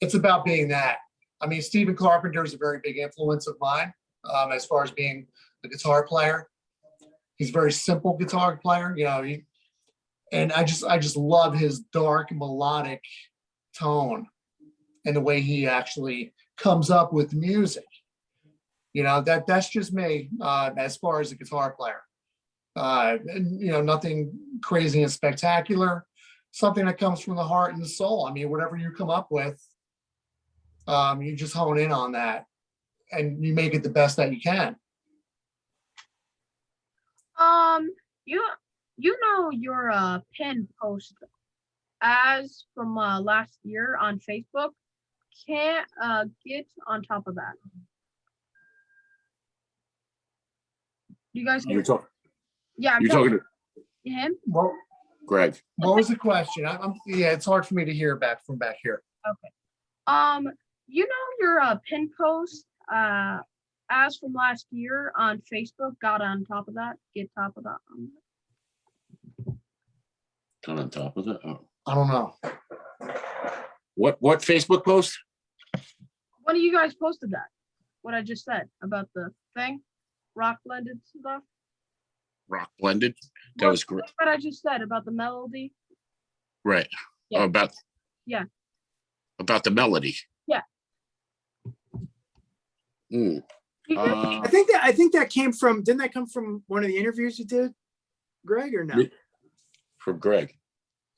It's about being that. I mean, Stephen Carpenter is a very big influence of mine as far as being a guitar player. He's a very simple guitar player, and I just love his dark melodic tone and the way he actually comes up with music. That's just me as far as a guitar player. Nothing crazy and spectacular, something that comes from the heart and the soul. I mean, whatever you come up with, you just hone in on that and you make it the best that you can. Your pin post as from last year on Facebook. Can't get on top of that. You guys can. You're talking to him. Well, Greg. What was the question? It's hard for me to hear back from back here. Okay. Your pin post as from last year on Facebook got on top of that. Get top of that. Got on top of that. Oh. I don't know. What Facebook post? One of you guys posted that. What I just said about the thing, rock blended stuff. Rock blended. That was great. What I just said about the melody. Right. Yeah. About the melody. Yeah. I think that came from. Didn't that come from one of the interviews you did, Greg, or no? From Greg.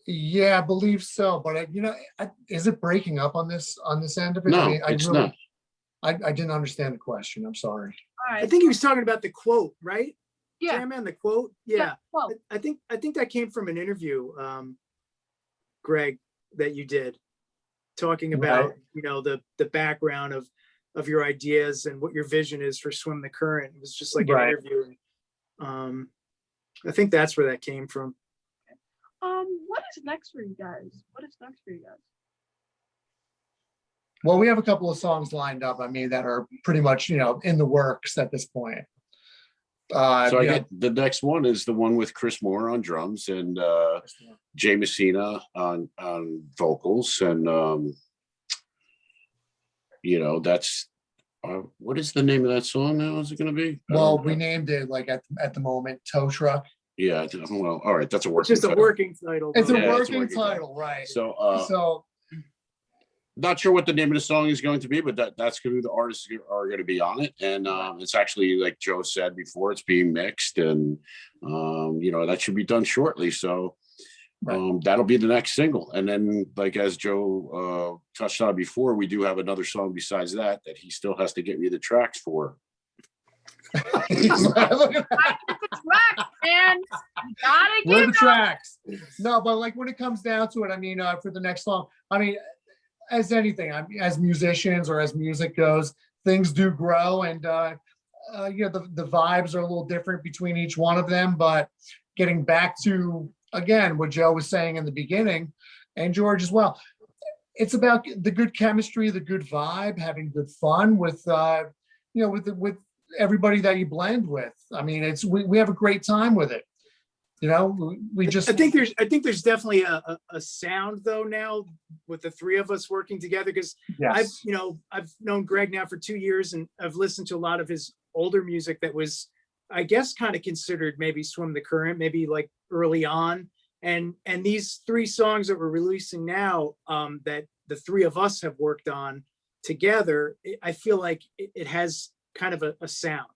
Yeah, I believe so. But is it breaking up on this end of it? No, it's not. I didn't understand the question. I'm sorry. All right. I think he was talking about the quote, right? Yeah. Man, the quote. Yeah. Quote. I think that came from an interview, Greg, that you did, talking about the background of your ideas and what your vision is for Swim the Current. It was just like an interview. I think that's where that came from. What is next for you guys? Well, we have a couple of songs lined up. I mean, that are pretty much in the works at this point. So I get the next one is the one with Chris Moore on drums and Jay Messina on vocals, and that's what is the name of that song now? Is it going to be? Well, we named it like at the moment Tow Truck. Yeah. Well, all right. That's a working. It's just a working title. It's a working title, right? So not sure what the name of the song is going to be, but that's who the artists are going to be on it. And it's actually, like Joe said before, it's being mixed, and that should be done shortly. So that'll be the next single. And then, like as Joe touched on before, we do have another song besides that he still has to get me the tracks for. Where the tracks? No, but like when it comes down to it, I mean, for the next song, I mean, as anything, as musicians or as music goes, things do grow, and the vibes are a little different between each one of them. But getting back to again what Joe was saying in the beginning, and George as well, it's about the good chemistry, the good vibe, having good fun with with everybody that you blend with. I mean, we have a great time with it. You know, we just. I think there's definitely a sound though now with the three of us working together, because Yes. I've known Greg now for 2 years, and I've listened to a lot of his older music that was, I guess, kind of considered maybe Swim the Current, maybe like early on. And these 3 songs that we're releasing now, that the three of us have worked on together, I feel like it has kind of a sound,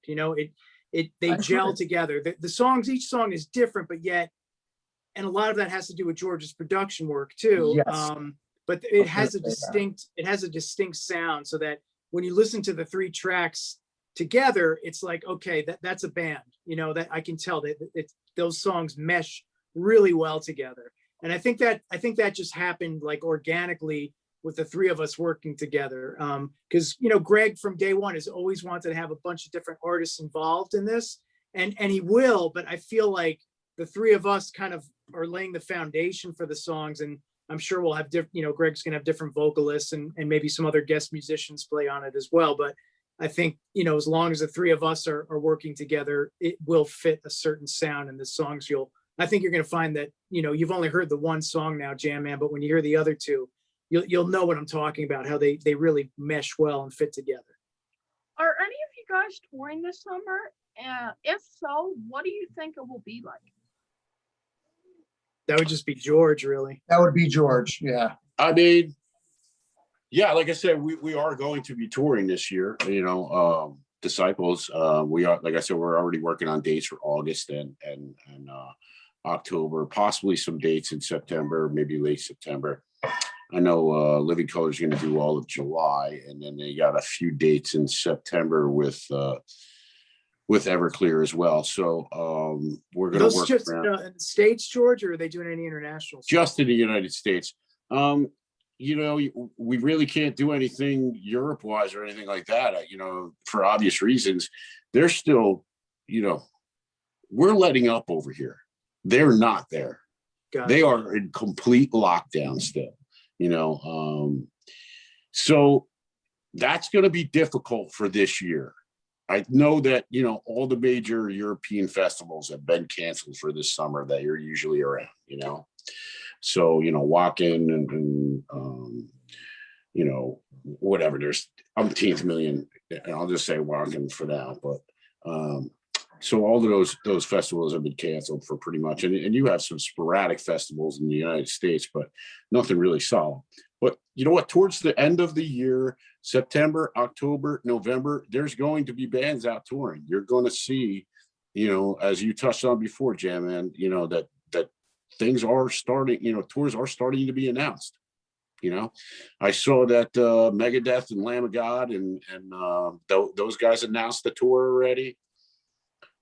they gel together. The songs, each song is different, but yet, and a lot of that has to do with George's production work too. Yes. But it has a distinct sound, so that when you listen to the 3 tracks together, it's like, okay, that's a band, that I can tell that those songs mesh really well together. And I think that just happened like organically with the 3 of us working together. Because Greg from day one has always wanted to have a bunch of different artists involved in this, and he will. But I feel like the 3 of us kind of are laying the foundation for the songs, and I'm sure we'll have different. Greg's gonna have different vocalists and maybe some other guest musicians play on it as well. But I think as long as the 3 of us are working together, it will fit a certain sound in the songs. I think you're gonna find that you've only heard the one song now, Jam Man, but when you hear the other 2. You'll know what I'm talking about, how they really mesh well and fit together. Are any of you guys touring this summer? If so, what do you think it will be like? That would just be George, really. That would be George. Yeah. I mean, yeah, like I said, we are going to be touring this year, Disciples. We are, like I said, we're already working on dates for August and October, possibly some dates in September, maybe late September. I know Living Color is going to do all of July, and then they got a few dates in September with Everclear as well. So we're going to work just around. In the States, George, or are they doing any international stuff? Just in the United States. We really can't do anything Europe-wise or anything like that. For obvious reasons. They're still, we're letting up over here. They're not there. Gotcha. They are in complete lockdown still. So that's going to be difficult for this year. I know that, all the major European festivals have been canceled for this summer that you're usually around, So, Wacken and whatever, there's umpteenth million, and I'll just say Wacken for now. But so all of those festivals have been canceled for pretty much, and you have some sporadic festivals in the United States, but nothing really solid. But you know what? Towards the end of the year, September, October, November, there's going to be bands out touring. You're going to see, as you touched on before, Jam Man, that things are starting. Tours are starting to be announced. I saw that Megadeth and Lamb of God and those guys announced the tour already.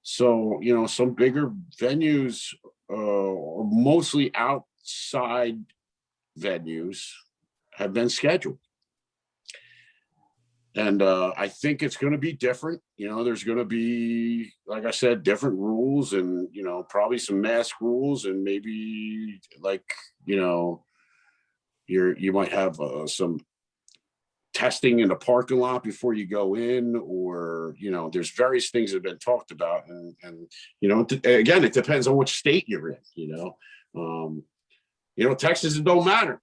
So, some bigger venues, mostly outside venues, have been scheduled. And I think it's going to be different. There's going to be, like I said, different rules and, probably some mask rules, and maybe you might have some testing in the parking lot before you go in, or there's various things that have been talked about, and again, it depends on which state you're in. Texas, it don't matter.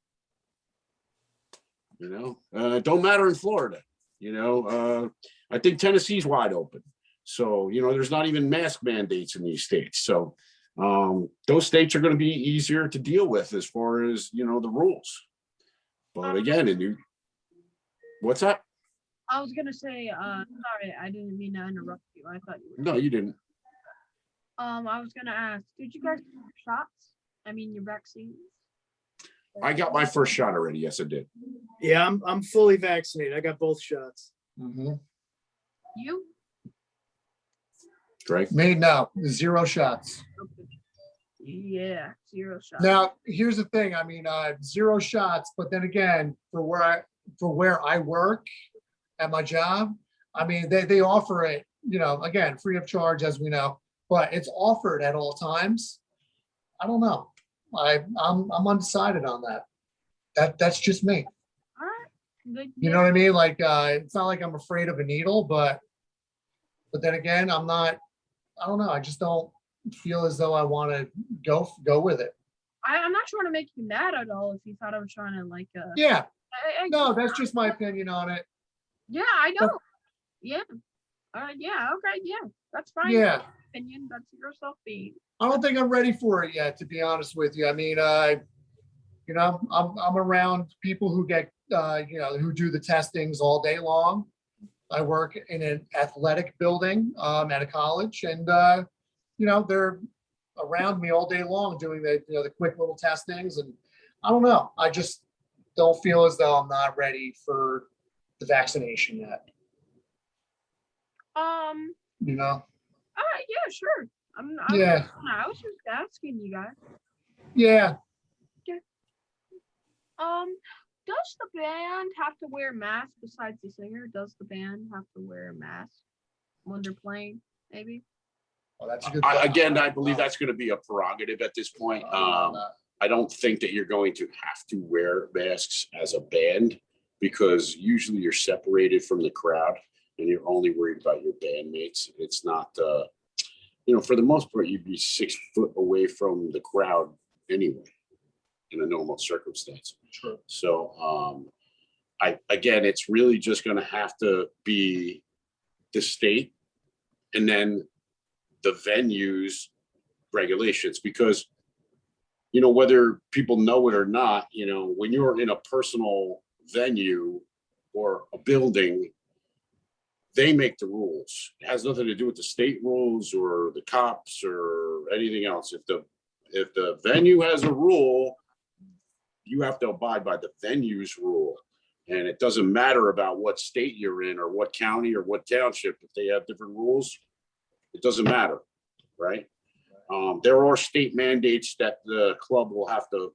It don't matter in Florida. I think Tennessee's wide open, so there's not even mask mandates in these states. So those states are going to be easier to deal with as far as the rules. But again, what's that? I was gonna say, sorry, I didn't mean to interrupt you. I thought you were. No, you didn't. I was gonna ask, did you guys get your shots? I mean, your vaccines? I got my first shot already. Yes, I did. Yeah, I'm fully vaccinated. I got both shots. Mm-hmm. You? Greg? Me, no, 0 shots. Okay. Yeah, 0 shots. Now, here's the thing. I mean, 0 shots, but then again, for where I work at my job, I mean, they offer it, again, free of charge, as we know, but it's offered at all times. I don't know. I'm undecided on that. That's just me. All right. You know what I mean? Like, it's not like I'm afraid of a needle, but then again, I'm not. I don't know. I just don't. feel as though I want to go with it. I'm not trying to make you mad at all if you thought I was trying to like Yeah. No, that's just my opinion on it. Yeah, I know. Yeah. Yeah, okay, yeah. That's fine. Yeah. Opinion. That's your self being. I don't think I'm ready for it yet, to be honest with you. I mean, you know, I'm around people who get, you know, who do the testings all day long. I work in an athletic building at a college, and you know, they're around me all day long doing the, you know, the quick little testings. And I don't know. I just don't feel as though I'm not ready for the vaccination yet. You know? Yeah, sure. Yeah. I was just asking you guys. Yeah. Does the band have to wear masks besides the singer? Does the band have to wear a mask when they're playing? Maybe. Well, that's a good Again, I believe that's going to be a prerogative at this point. I don't think that you're going to have to wear masks as a band, because usually you're separated from the crowd and you're only worried about your bandmates. It's not, you know, for the most part, you'd be 6 foot away from the crowd anyway in a normal circumstance. True. So again, it's really just going to have to be the state and then the venue's regulations, because, you know, whether people know it or not, you know, when you're in a personal venue or a building, they make the rules. It has nothing to do with the state rules or the cops or anything else. If the venue has a rule, you have to abide by the venue's rule. And it doesn't matter about what state you're in or what county or what township. If they have different rules, it doesn't matter, right? There are state mandates that the club will have to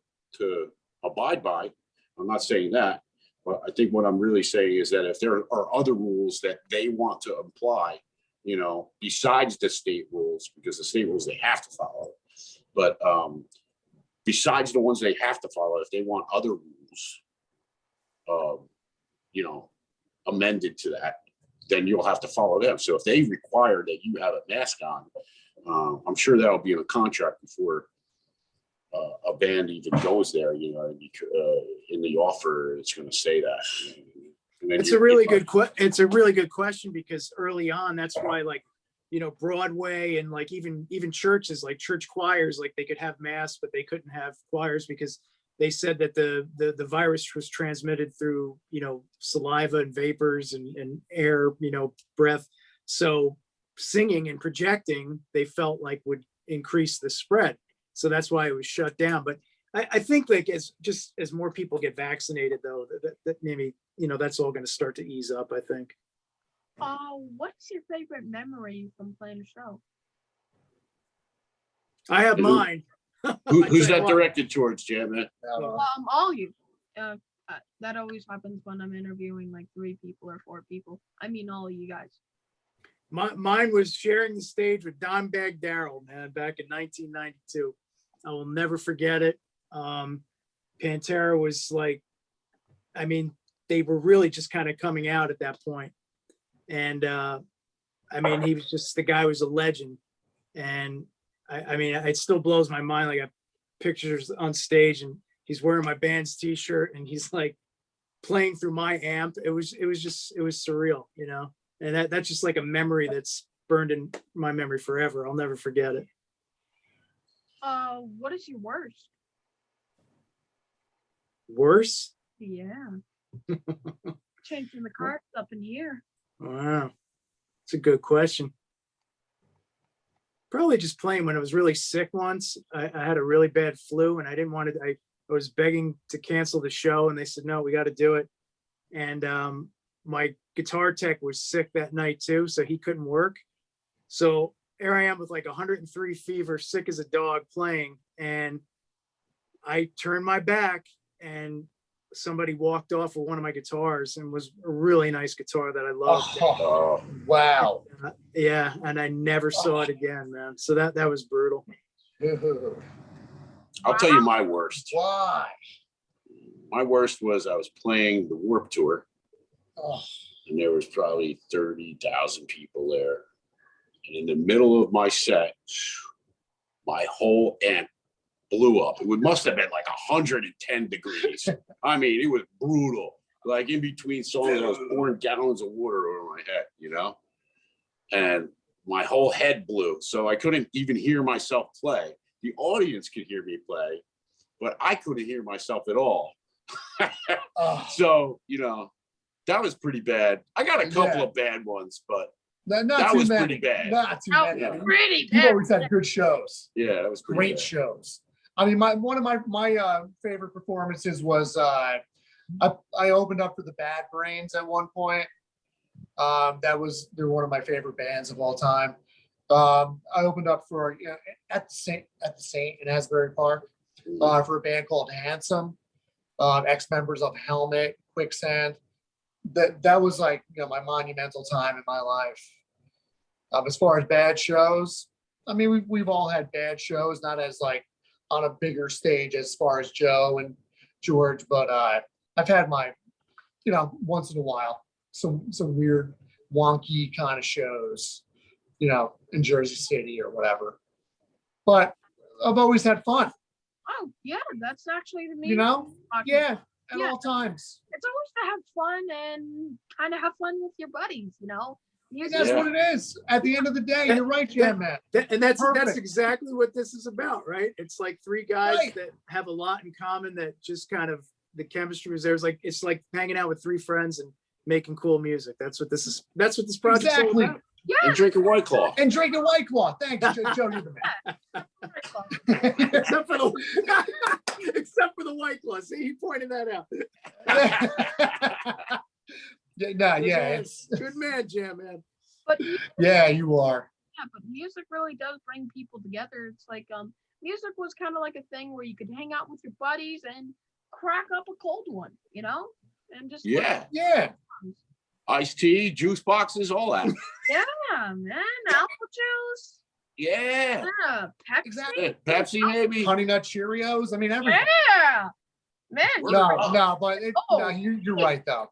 abide by. I'm not saying that, but I think what I'm really saying is that if there are other rules that they want to apply, you know, besides the state rules, because the state rules they have to follow, but besides the ones they have to follow, if they want other rules, you know, amended to that, then you'll have to follow them. So if they require that you have a mask on, I'm sure that'll be in a contract before a band even goes there. You know, in the offer, it's going to say that. It's a really good question, because early on, that's why, like, you know, Broadway and like even churches, like church choirs, like they could have masks, but they couldn't have choirs because they said that the virus was transmitted through, you know, saliva and vapors and air, you know, breath. So singing and projecting, they felt like would increase the spread. So that's why it was shut down. But I think like as more people get vaccinated, though, that maybe, you know, that's all going to start to ease up, I think. What's your favorite memory from playing the show? I have mine. Who's that directed towards, Jam? All you. That always happens when I'm interviewing like 3 people or 4 people. I mean, all of you guys. Mine was sharing the stage with Don Bag Darrell, man, back in 1992. I will never forget it. Pantera was like, I mean, they were really just kind of coming out at that point. And I mean, he was just, the guy was a legend. And I mean, it still blows my mind. Like, I have pictures on stage and he's wearing my band's t-shirt and he's like playing through my amp. It was surreal, you know? And that's just like a memory that's burned in my memory forever. I'll never forget it. What is your worst? Worse? Yeah. Changing the cards up in the air. Wow. It's a good question. Probably just playing when I was really sick once. I had a really bad flu and I didn't want to, I was begging to cancel the show and they said, no, we got to do it. And my guitar tech was sick that night too, so he couldn't work. So here I am with like 103 fever, sick as a dog playing. And I turned my back and somebody walked off with one of my guitars and was a really nice guitar that I loved. Oh, wow. Yeah. And I never saw it again, man. So that was brutal. I'll tell you my worst. Why? My worst was I was playing the Warped Tour. Oh. And there was probably 30,000 people there. And in the middle of my set, my whole amp blew up. It must have been like 110 degrees. I mean, it was brutal. Like in between songs, I was pouring gallons of water over my head, you know? And my whole head blew. So I couldn't even hear myself play. The audience could hear me play, but I couldn't hear myself at all. So, you know, that was pretty bad. I got a couple of bad ones, but Not that too was many. pretty bad. Not too many. Oh, pretty You've bad. always had good shows. Yeah, that was pretty Great bad. shows. I mean, one of my favorite performances was I opened up for the Bad Brains at one point. They're one of my favorite bands of all time. I opened up for at the Saint in Asbury Park for a band called Handsome, ex-members of Helmet, Quicksand. That was like my monumental time in my life. As far as bad shows, I mean we've all had bad shows, not as like on a bigger stage as far as Joe and George, but I've had my once in a while some weird wonky kind of shows, in Jersey City or whatever. But I've always had fun. Oh yeah, that's actually the Yeah, at all times. It's always to have fun and kind of have fun with your buddies, That's what it is. At the end of the day, you're right, Jam Man. And that's Perfect. exactly what this is about, right? It's like three guys that have a lot in common, that just kind of the chemistry was there. It's like hanging out with three friends and making cool music. That's what this is. That's what this project's all about. Yeah. And drinking White Claw. And drinking White Claw. Thanks, Joe. You're the man. except for the White Claw. See, he pointed that out. It's good man, Jam Man. But yeah, you are. Yeah, but music really does bring people together. It's like music was kind of like a thing where you could hang out with your buddies and crack up a cold one, and just yeah. Iced tea, juice boxes, all that. Yeah, man, apple juice. Yeah. Yeah, Pepsi. Exactly. Pepsi, maybe. Honey Nut Cheerios. I mean, everything. Yeah, man. No, but you're right though.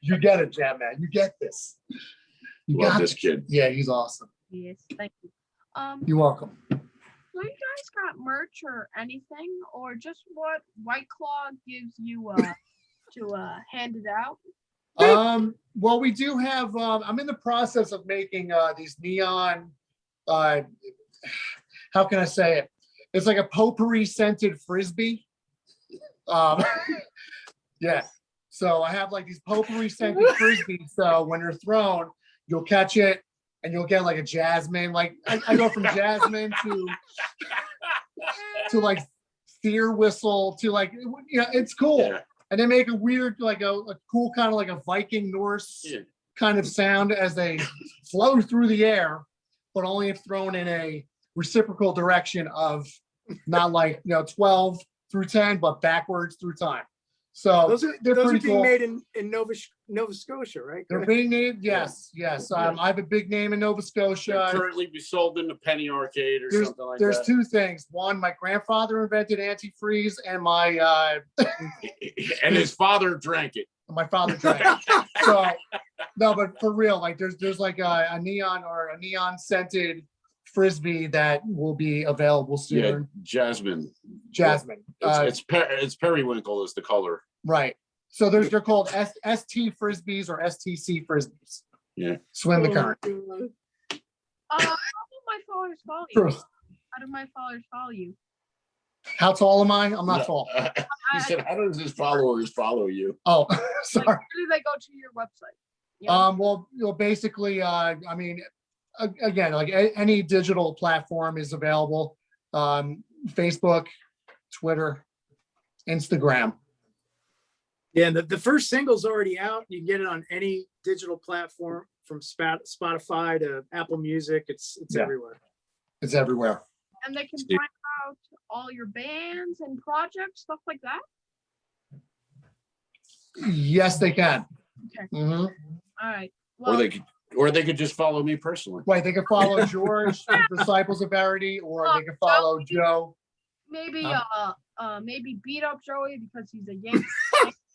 You get it, Jam Man. You get this. Love this kid. Yeah, he's awesome. Yes, thank you. You're welcome. So you guys got merch or anything, or just what White Claw gives you to hand it out? Well, we do have. I'm in the process of making these neon. How can I say it? It's like a potpourri scented frisbee. Yeah. So I have like these potpourri scented frisbees. So when you're thrown, you'll catch it and you'll get like a jasmine. Like I go from jasmine to like fear whistle to like, it's cool. Yeah. And they make a weird, like a cool kind of like a Viking Norse kind of sound as they flow through the air, but only if thrown in a reciprocal direction of not like 12 through 10, but backwards through time. So those are being cool. Made in Nova Scotia, right? They're being made, yes. I have a big name in Nova Scotia. They're currently be sold in the Penny Arcade or something like that. There's two things. One, my grandfather invented antifreeze, and my and his father drank it. My father drank it. So no, but for real, like there's like a neon scented frisbee that will be available soon. Yeah, jasmine. It's periwinkle is the color. Right. So they're called ST frisbees or STC frisbees. Yeah. Swim the current. How do my followers follow you? How do my followers follow you? How tall am I? I'm not tall. He said, "How does his followers follow you?" Oh, sorry. Like, where do they go to your website? Well, basically, I mean, again, like any digital platform is available. Facebook, Twitter, Instagram. Yeah, and the first single's already out. You can get it on any digital platform, from Spotify to Apple Music. It's everywhere. It's everywhere. And they can find out all your bands and projects, stuff like that? Yes, they can. Okay. Mm-hmm. All right. Well, or they could just follow me personally. Right, they can follow George, Disciples of Verity, or they can follow Joe. Maybe beat up Joey because he's a Yankee,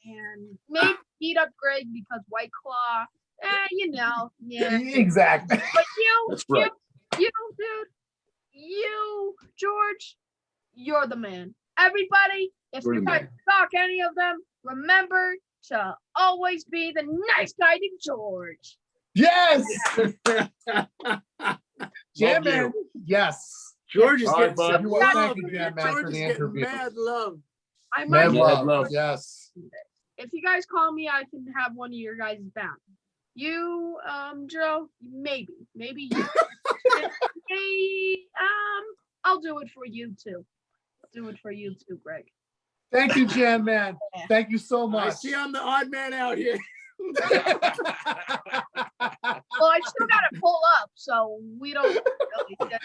and maybe beat up Greg because White Claw. Yeah. Exactly. But that's right. Dude, you, George, you're the man. Everybody, if You're you the guys man. stalk any of them, remember to always be the nice guy to George. Yes. Jam Love you. Man. Yes. George is All getting right, bud. some You are- love. thank you, man. Jam Man, George for is the getting interview. mad love. I might. Mad Mad love. love. Yes. If you guys call me, I can have one of your guys back. You, Joe, maybe you. Hey, I'll do it for you too. I'll do it for you too, Greg. Thank you, Jam Man. Thank you so I much. see I'm the odd man out here. Well, I still gotta pull up, so we don't. Really,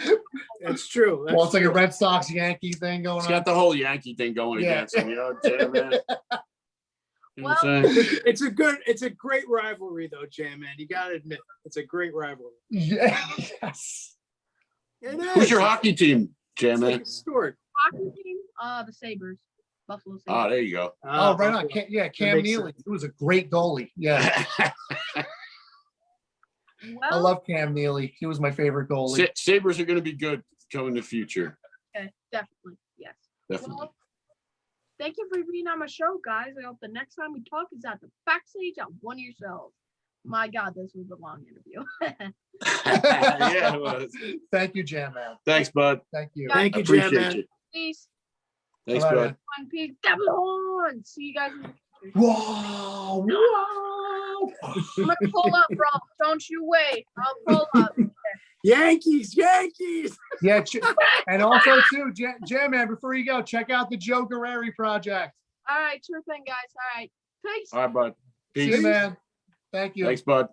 That's true. Well, it's like a true. Red Sox Yankee thing going It's on. got the whole Yankee thing going Yeah. against him, you know, Jam Man. You know what I'm saying? It's a great rivalry though, Jam Man. You gotta admit, it's a great rivalry. Yeah. Yes. It is. Who's your hockey team, Jam It's Man? like a sport. hockey team, the Sabres, Buffalo Sabres. Oh, there you go. Oh, right on. Buffalo. Cam makes Neely. He was a great goalie. Yeah. Well, I love Cam Neely. He was my favorite goalie. Sabres are going to be good coming in the future. okay, definitely, yes. Definitely. Well, thank you for being on my show, guys. I hope the next time we talk is at the backstage at one of yourselves. My God, this was a long interview. Yeah, it was. Thank you, Jam Man. Thanks, bud. Thank you. Thank I you, Jam appreciate Man. you. Peace. Thanks, Bye-bye, bud. man. One piece. Devil. See you guys in the future. Whoa. Whoa. I'm gonna pull up, bro. Don't you wait. I'll pull up. Yankees, Yankees. Yeah. And also, too, Jam Man, before you go, check out the Joe Guerreri project. All right, sure thing, guys. All right. Peace. All right, bud. See Peace. you, man. Thank you. Thanks, bud.